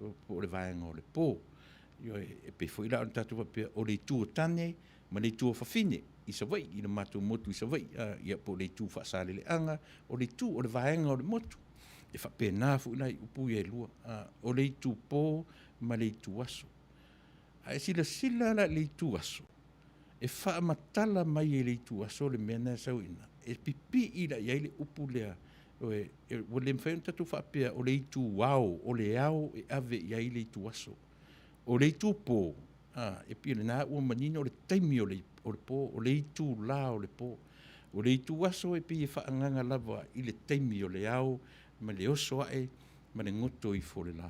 o le vaenga o le po. E pe foi la o tātou papea o le tu o tane, ma le tu fafine i sa vai i le matu motu i sa vai ia po le tu Fasa le anga o le tu o le vaenga o le motu e fa pena fu nai upu e lua o le tu po ma le tu aso ai sila la le tu aso e fa matala mai e le tu aso le mena sa ina e pipi ila ia le upu lea o le mfenta tu fa pe o le tu wow o le au e ave ia le tu aso o le tu po e pile na o manino o le taimi o le po o le tu la o le po o le tu aso e pi fa nganga lava i le taimi o le au ma le oso ai ma le ngoto i fo le la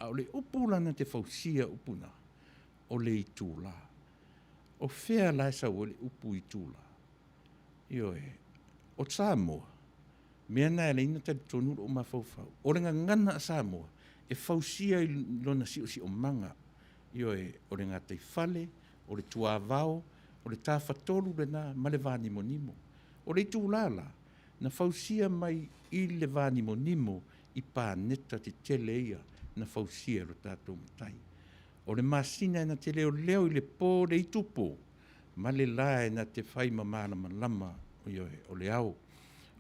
o le upu lana te fausia upuna o le tu la o fea la sa o le upu i tu la io o Samoa mea na le ina tali tonu o mafau o le ngana Samoa e fausia i lona si o manga io o le ngata i fale o le tuavao o le tafatolu le na ma le vanimonimo o le tūlala na fausia mai i le vanimonimo i pāneta te tele ia na fausia lo tātou matai o le masina na te leo i le pō le itupo ma le lae na te whai mamana malama o le au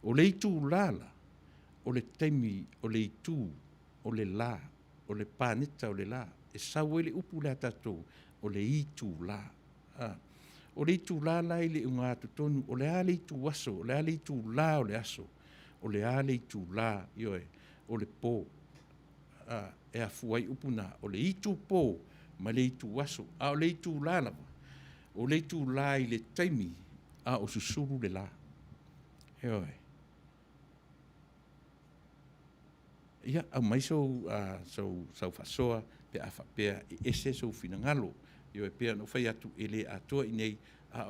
o le tūlala o le taimi o le itu o le la o le pāneta o le la e sawe le upu le tātou o le itu la o le itu la lai le unga tutonu o le ale itu waso o le ale itu la o le aso o le ale itu la o le po e afuai upuna o le itu po ma le itu waso o le itu la lava o le itu la i le taimi o susuru le la ia au mai so fasoa pe afa pe ese so fina ngalo e pe no fai atu ele ato nei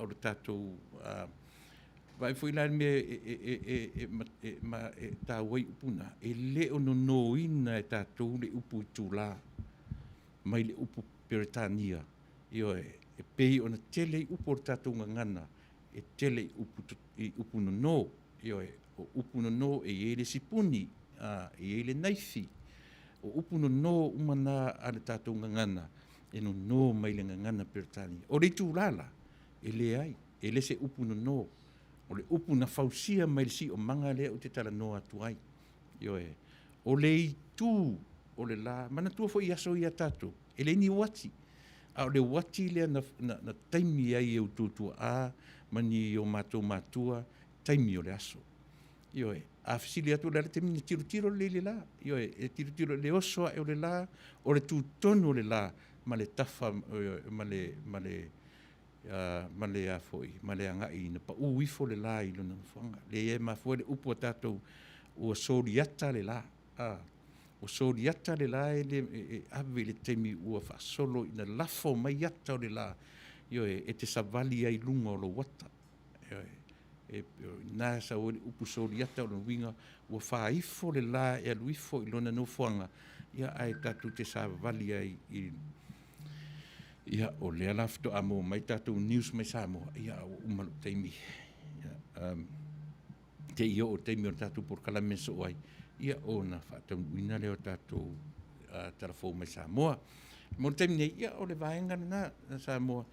o le tatou vai foi lá me ta wai upuna ele o no ina e tatou le upu tula mai le upu peritania e pei ona tele upu tatou ngana e tele upu no o upu no e ele sipuni e ele naifi o upu no umana ale tatou ngana e no mai le ngana peritania o le tūlala ele ai ele se upu no o le upu na fausia mai le si o manga le o te tala no atu ai o le tu o le la mana tua fo iaso ia tatou ele ni wati o le wati le na taimi ai e ututu mani o matua taimi o le aso a fisili atu le te mini tiro le la e tiro le oso e o le la o le tutonu le la ma le tafa ma le a foi ma le anga i na pa uifo le la i lona fonga le ma foi le upo tatou o soliata le la o soliata le la e ave le temi ua fa solo ina lafo mai ata le la e te savali ai lunga o lo wata na sa o upu soliata o lo winga ua fa ifo le la e aluifo i lona no fonga ia ai tatou te savali ai ia o le alafto amo mai tatou news mai Samoa ia o umalu teimi te o teimi o tatou por kala meso ai ia o na fatau ina le o tatou telefon mai Samoa mo teimi nei ia o le vaenga na Samoa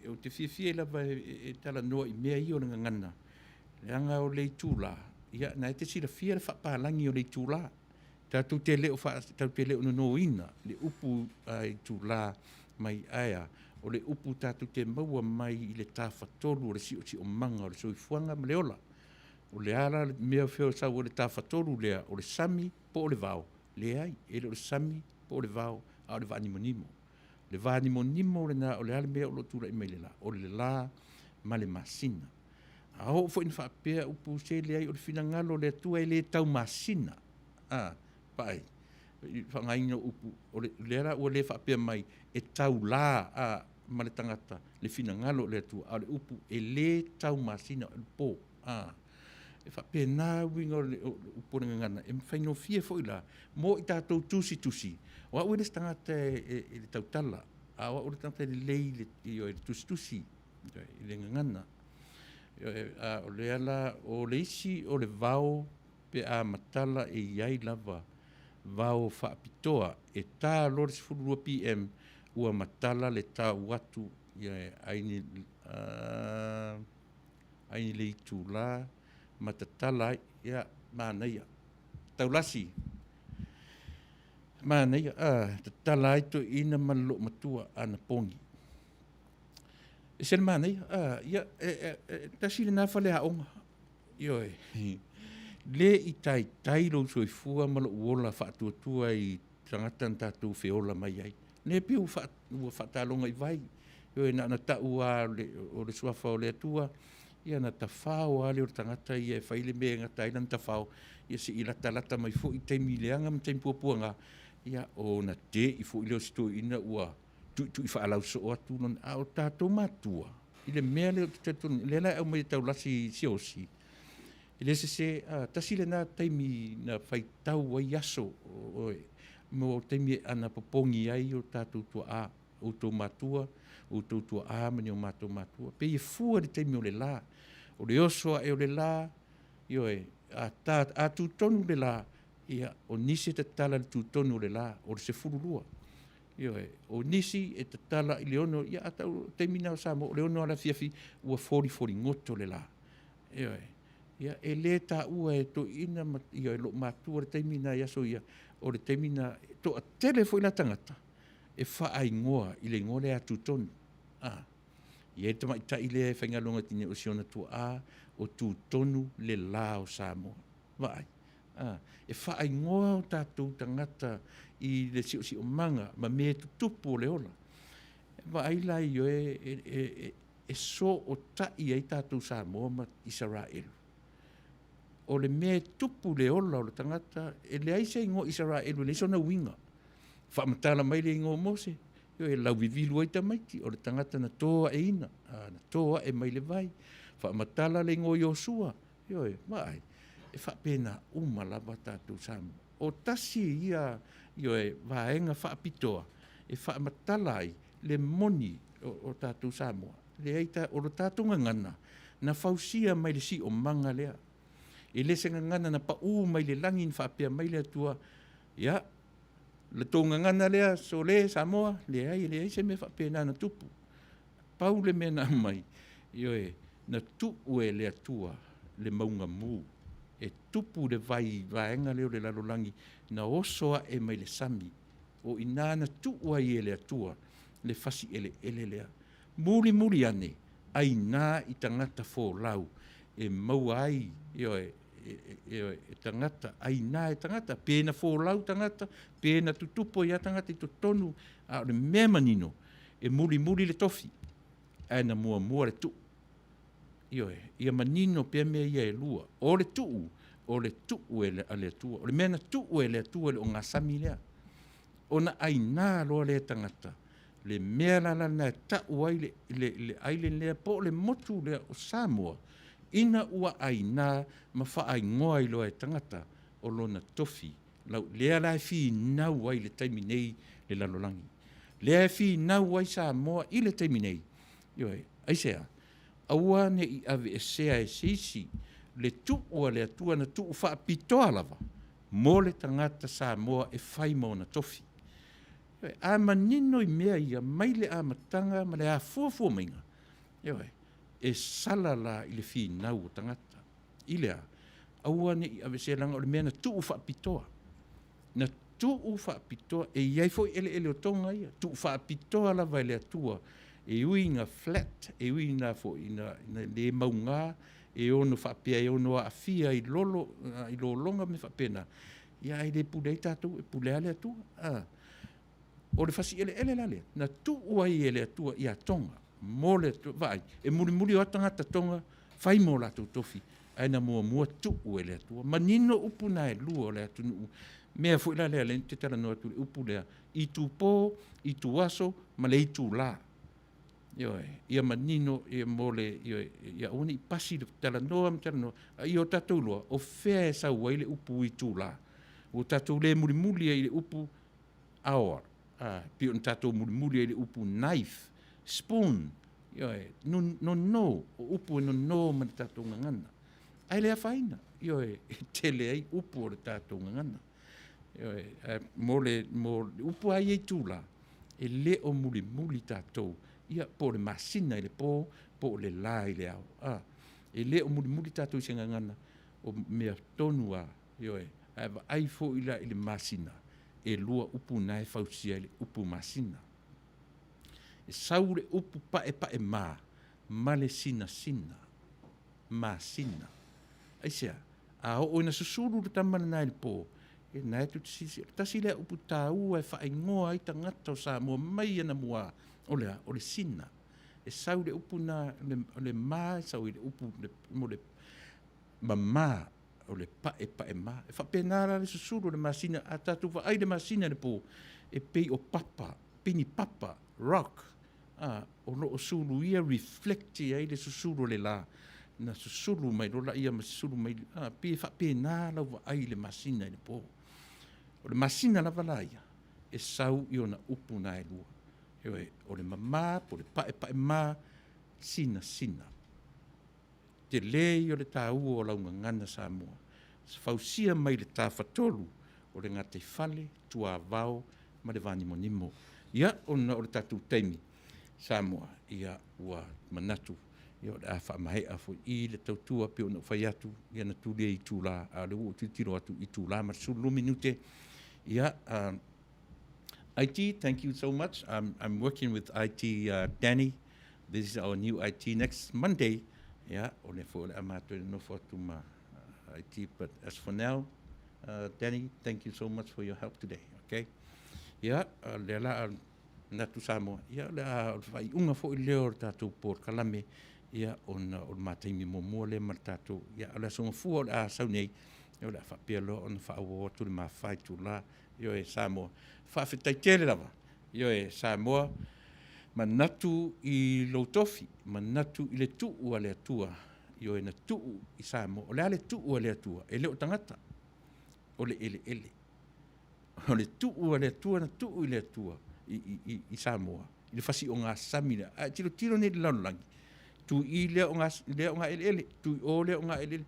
o te fie lava e tala noa i mea i o ngana le anga o le tūla ia na te sira fia le whapalangi o le tūla tatou te leo no ina le upu ai tūla mai aia o le upu tatou te maua mai i le tawhatolu o le si o manga o le soifuanga ma le ola o le ala mea feo sa o le tawhatolu lea o le sami po o le vao le ai ele o le sami po o le vao a o le vanimonimo le vanimonimo le na o le ala mea o lo tūla i mai le la o le la ma le masina a ho fo in whapea upu se le ai o le finangalo le atua i le tau masina pai whangainga upu o le lera o le whapea mai e tau la ma le tangata le finangalo le atua a le upu e le tau masina o po e whapea nā winga o le upu ngana e mwhaino fie fo ila mo i tātou tusi wa ue le tangata e le tau tala wa ue le tangata le lei le tusi le ngana o le ala o le isi o le vao pe a matala e iai lava vao whaapitoa e tā lores furua PM ua matala le tā watu ia aini le tula matatala ia manaia taulasi manaia tatala ai to ina malo matua ana pongi Sen manaia ia tasile na fale aonga io le i tai lo soifua ma lo uola faatuatua i tangata tatou feola mai ai ne piu faatalonga i vai io na taua o le suafa o le atua ia na tafao ale o tangata ia faile me ngata ina tafao ia se ila talata mai fo i te mileanga ma te puapuanga ia o na te i fo i leo sto ina ua tu i faalau so atu non a o tatou matua i le mea leo te tonu le la au mai tau lasi siosi Ile se tasile na taimi na faitau ai aso mo taimi ana popongi ai o tatu tua o to matua o to tua mani o matua pe e fua de taimi o le la o le oso e o le la io a tu tonu le la ia o nisi te tala tu tonu le la o se furulua io o nisi e te tala i leono ia atau taimi na sa mo leono ala fiafi ua fori ngoto le la io ia e le ta ua e to ina ia lo matua le taimina ia so ia o le taimina to a telefo ina tangata e fa ai ngoa i le ngole atu tonu ia te mai ta ile whainga longa tine o siona tu o tu tonu le la o Samoa vai e fa ai ngoa o tatu tangata i le si o manga ma me tupu le ola vai la io e so o ta i ai tatu Samoa ma Israel o le mea tupu le ola o le tangata, e le aise ingo Israelu, le sona winga. Whaamatala mai le ingo Mose, io e lau vivilu ai tamaiti, o le tangata na toa e ina, na toa e mai le vai. Whaamatala le ingo Yosua, io e mai, e whaapena umalaba tātou samu. O tasi ia, io e vaenga whaapitoa, e whaamatala ai le moni o tātou Samoa. Le eita o le tātou ngana, na fausia mai le si o manga lea. E le senga ngana na pa mai le langin whaapea mai le atua. Ia, le tōnga ngana lea so le Samoa, le ai se me whaapea nana tupu. Pau le mena mai, io e, na tupu e le atua, le maunga mū. E tupu le vai vaenga leo le lalolangi, na osoa e mai le sami. O inana tupu ai e le atua, le fasi ele lea. Muri ane, ai nā i tangata fō lau, e maua ai, io e tangata, ai nā e tangata, pēna fōlau tangata, pēna tutupo ia tangata i to tonu, a le mea manino, e muri le tofi, ai na mua le tu. Io e, ia manino pēa mea ia e lua, o le tu e le atua, o le mea na tu e le atua le o ngā sami lea. O na ai nā loa le tangata, le mea lala na tau ai le aile lea po le motu lea o Samoa, ina ua aina ma whaai ngoa i loa e tangata o lona tofi. Lea lai fi nau ai le taimi nei le lalolangi. Lea fi nau ai Samoa i le taimi nei. Ioi, aisea, aua ne i ave e sea e sisi, le tuua le atua na tuu wha pitoa lava, mo le tangata Samoa e whai mo na tofi. Ioi, a manino i mea ia maile a matanga ma le a fuafua mainga. Ioi, e salala i le fi nau o tangata. Ilea, aua ne i ave langa o le mea na tuu wha pitoa. Na tuu wha pitoa, e iai foi ele o tonga ia. Tuu wha pitoa lava le atua, e ui ngā flat, e ui ngā fo ina le maunga, e ono wha pia, e ono a fia i longa me wha pena. Ia e le pulei tātou, e pulea le atua. O le fasi ele lale, na tuu ai ele atua i a tonga. Mole vai e muri o tangata tonga fai mo la tofi ai na mua tu ele tu manino upu na e lu le tu me fu la le te tala no tu upu le i tu po i tu aso ma le tu la yo ia manino e mole ia uni pasi tala no io tatu lo o fe sa wele upu i tu la o tatu le muri ai le upu aor pi un tatu muri ai le upu knife spoon, no, upu no ma tātou ngangana. Ai lea whaina, tele ai upu o le tātou ngangana. Mole upu ai e tūla, e le o muli tātou, ia po le masina i le po le la i le au. E le o muli tātou se ngangana o mea tonu ioe, ai fo i le masina, e lua upu na e fausia i le upu masina. E sau le upu pa e ma le sina, masina. Ai sea, a o ina susuru le tamana na il po, e na tu tasi le upu tau e wha ingoa i tangata o sa mua mai ana mua o le sina. E sau le upu na le ma, sau le upu le mama o le pa e ma. E wha penara le susuru le masina, a tatu wa ai le masina le po, e pei o papa, pini papa, rock, o lo o sulu ia reflecti ai le susuru le la. Na susulu mai rola ia ma susulu mai pe fa pe na la ai le masina le po o le masina la vala ia e sau i ona upu na e lua o le mama po le pa e ma sina te le o le tau o launga ngana sa mua se fausia mai le tafatolu o le ngate fale tua vao ma le vani monimo ia ona o le tatu taimi sa mua ia ua manatu ia o le a whaamahe a fo i le tautua pe o na whai atu ia na tūlea i tūlā a le o tiro atu i tūlā ma sulu minute ia IT, thank you so much. I'm working with IT Danny. This is our new IT next Monday. Yeah, o le fo le amato no fo tu ma IT, but as for now, Danny, thank you so much for your help today. Okay. Yeah, le la na tu samo. Yeah, le fai unga fo i leo tatu por kalame. Ia ona o mataimi mo le martato ia ala so fu a saunei ia la fa pelo on fa o tu ma fai tu la io e samo fa fitai tele lava io e samo manatu i lo tofi manatu i le tu o le tua io e na tu i samo o le tu o le tua e le tangata o le ele o le tu o le tua na tu i le tua i samo i le fasi o nga samina a tiro ne langi tu i le o nga ele tu o le o nga ele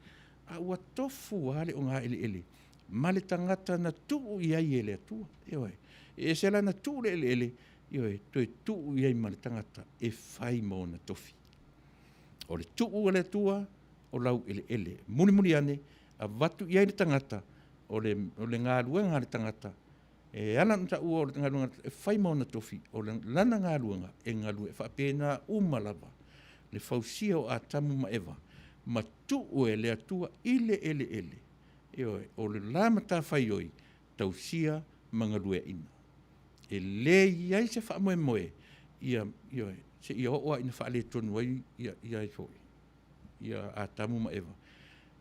a ua tofu ale o nga ele ma le tangata na tu i ai ele tu e se la na tu le ele to tu i ai ma le tangata e fai mo na tofi o le tu o le tua o lau ele muni ane a watu i ai le tangata o le ngā luenga le tangata e ana nta ua o le ngā luenga e fai mo na tofi o le lana ngā luenga e ngā luenga fa pena umalava le fausia o atamu ma eva ma tu o le atua ile ele o le lama ta fai oi tausia mangalue ina e le iai se fa moe ia se ia o ina fa le tonu ai ia foi ia atamu ma eva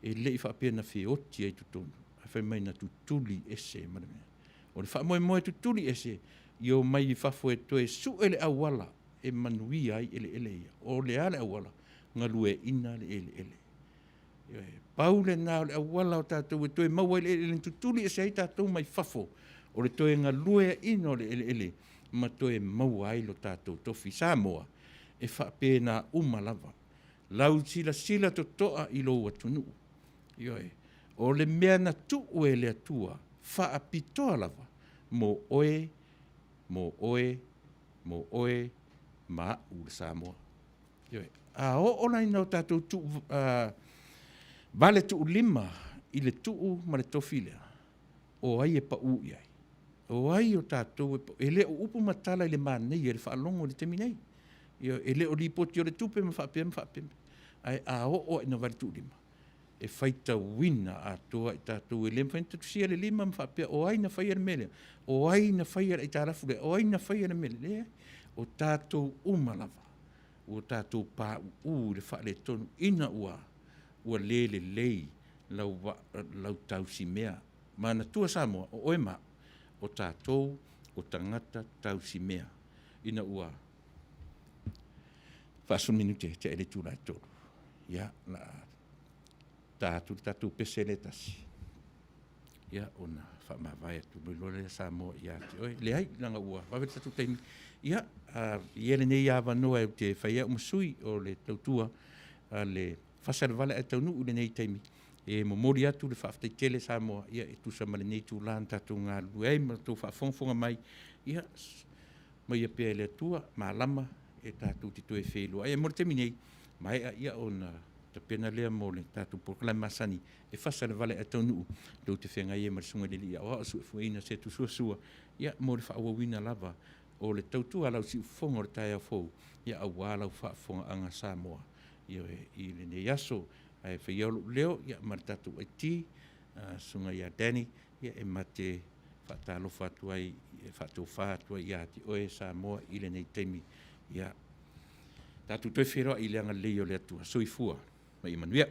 e le fa pena fe oti ai tutonu fa mai na tutuli ese ma o le fa moe tutuli ese io mai fa foi to e su ele awala e Manuia ai ele ia o le ale awala ngalue ina le ele paule na le awala o tatou e toe maua ele tutuli e se ai tatou mai fafo o le toe ngalue ina le ele ma toe maua ai lo tatou tofi Samoa e whapena umalava lau sila to toa i lo atunu o le mea na tuu e le atua whaapitoa lava mo oe ma u le Samoa. A o ona ina o tātou tu Vale tu lima i le tuu ma le tofilea. O ai e pa u iai. O ai o tātou e le o upu matala i le manei e le whaalongo le teminei. E le o lipoti o le tupe ma whaapem. Ai a o ina vale tu lima. E whaita wina a toa i tātou e le mwhainta tusia le lima ma whaapea. O ai na whaia le mele. O ai na whaia i tārafu le. O ai na whaia le mele. O tātou umalava. O tātou pā u le whaale tonu ina ua lele lei lau tau si mea. Mana tua Samoa o oema o tātou o tangata tau si mea. Ina ua whaasun minute te ele tūrai tōru. Ia, la tātou pese le tasi. Ia, ona whaamawai atu lole Samoa ia te oe. Le hai, langa ua, wawere tātou teimi. Ia, iele nei awa noa e te whaia umasui o le tautua le Fasa le Vale e Taunuu le nei teimi. E momori atu le whaaftai tele Samoa. Ia, e tusa ma le nei tūlan tātou ngā luei, ma tō whaafonfonga mai. Ia, mai e pēle atua, ma lama, e tātou te toe whelua. E mor te minei, mai a ia o na te pena lea mo le tātou proklamasani e Fasa le Vale a Taunuu, tau te whenga ia marisunga le li a oa su e fueina se tu sua, ia mo le whaawawina lava, o le tautua lau si ufonga o le tae au fou, ia a walau whaafonga anga Samoa. Ia i le ne yaso, ai whaiolo leo, ia maritatu ai ti, sunga ia Danny, ia e mate whaatalo whatuai, whaatou whatuai ia ti oe Samoa i le nei teimi, ia tātou toi wheroa i le anga leo le atua, soifua, mai Manuia.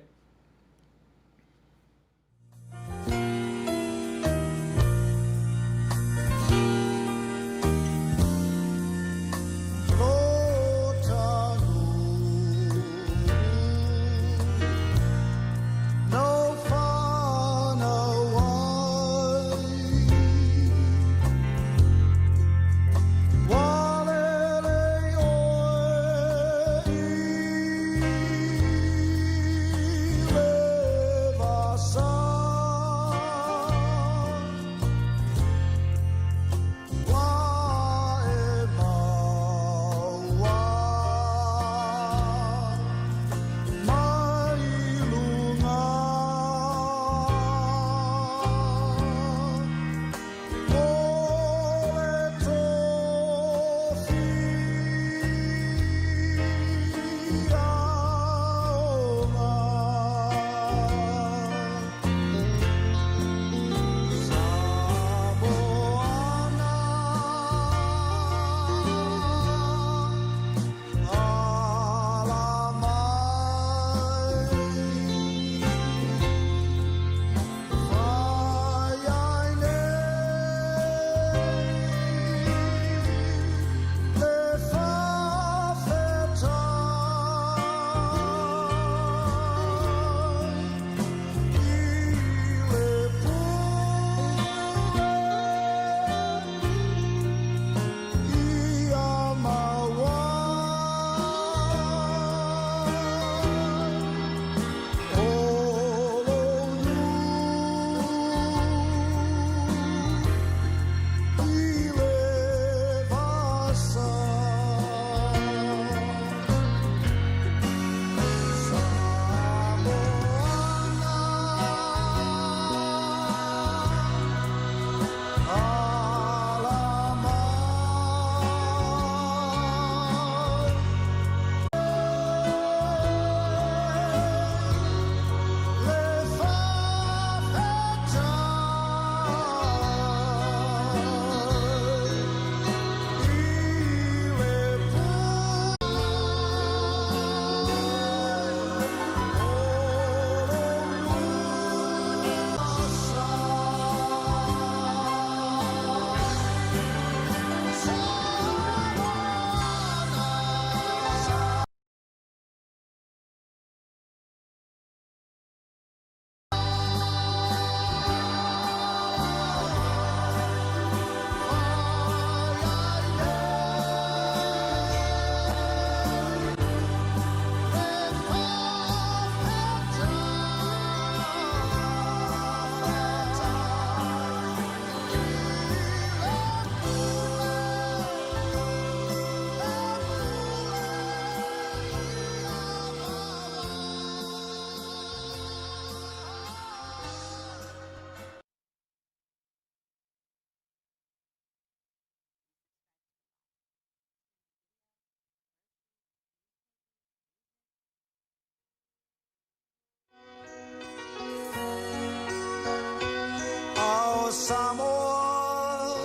Samoa,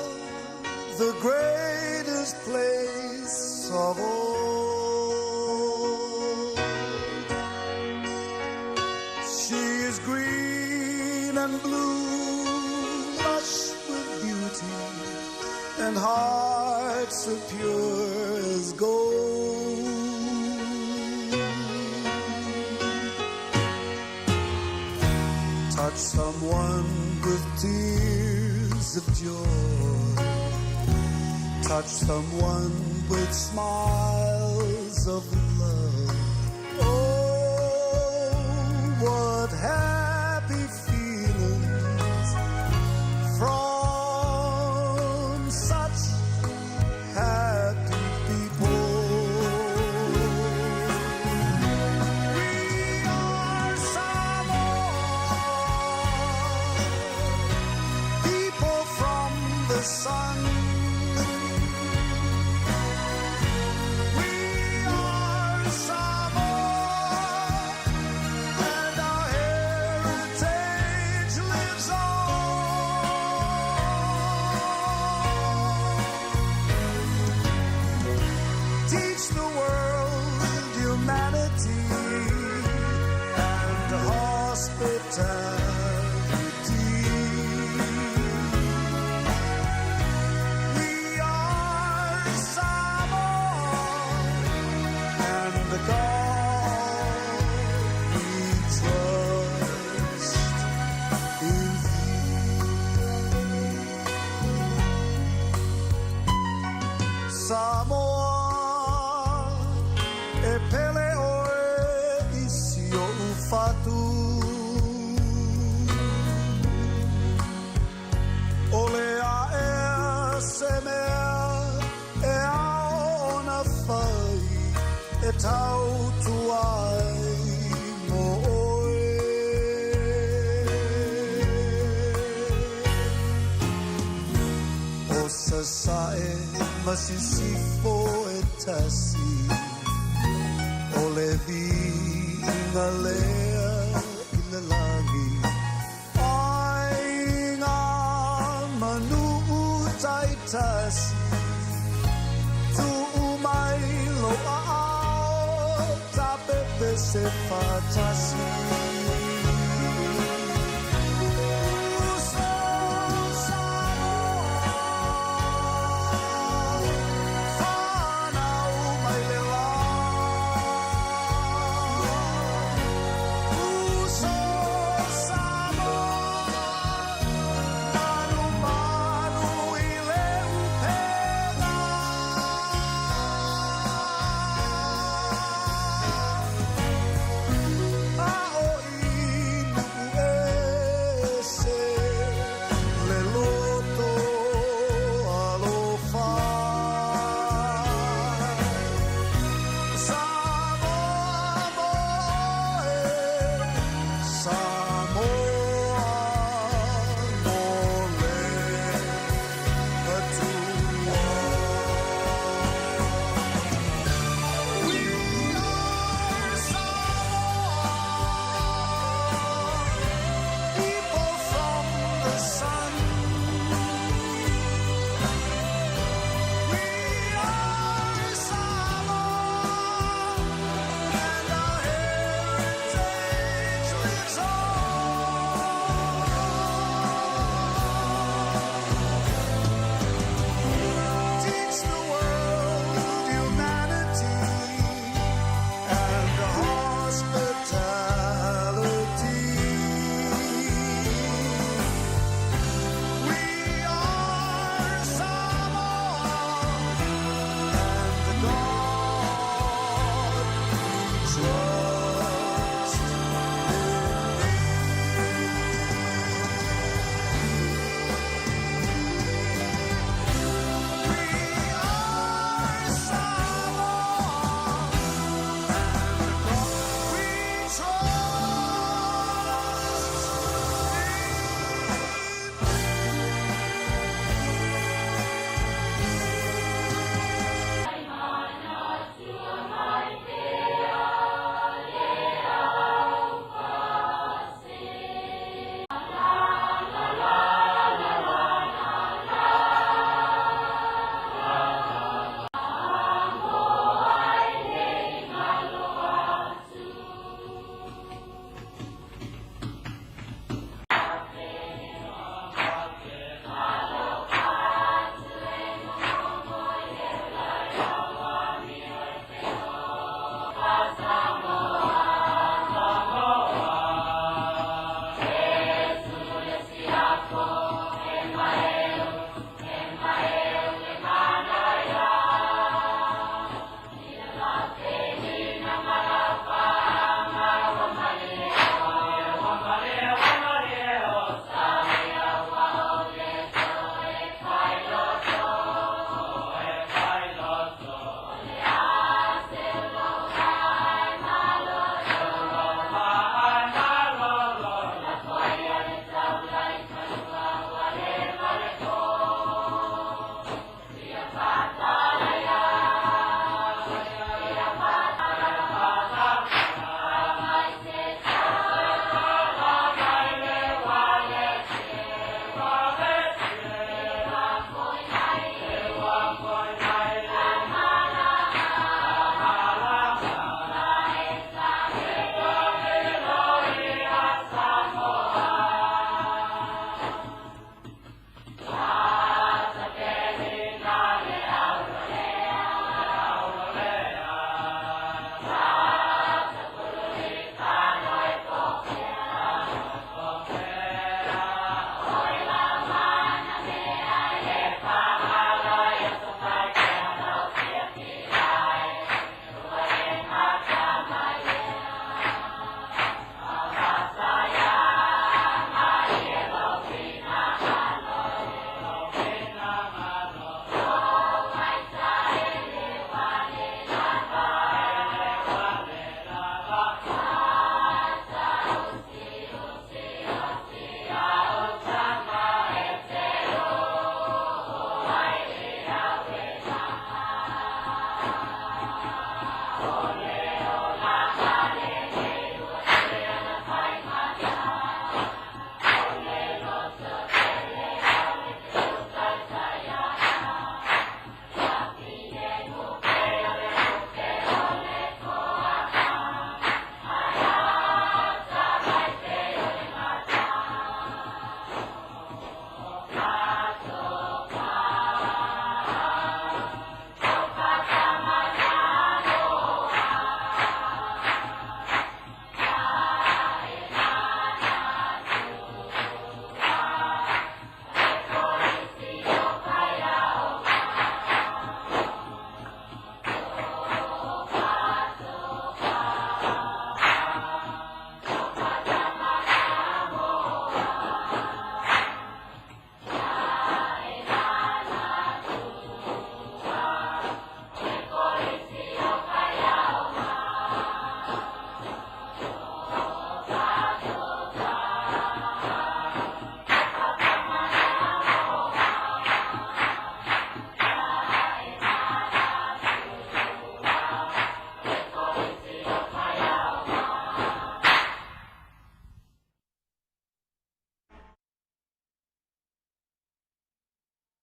the greatest place of all. She is green and blue, lush with beauty, and hearts as pure as gold. Touch someone with tears of joy, touch someone with smiles of love. Oh, what happy feelings from such happy people. sun. We are Samoa, and our heritage lives on. Teach the world humanity and hospitality. Samoa e pele oe isi o ufatu ole a e se mea e ao ona whai e tau tuai mo oe o sa sae masisifo e tasi o le vinga lea i le langi ai ngā manu tai tasi tu mai lo a ao ta pepe se fatasi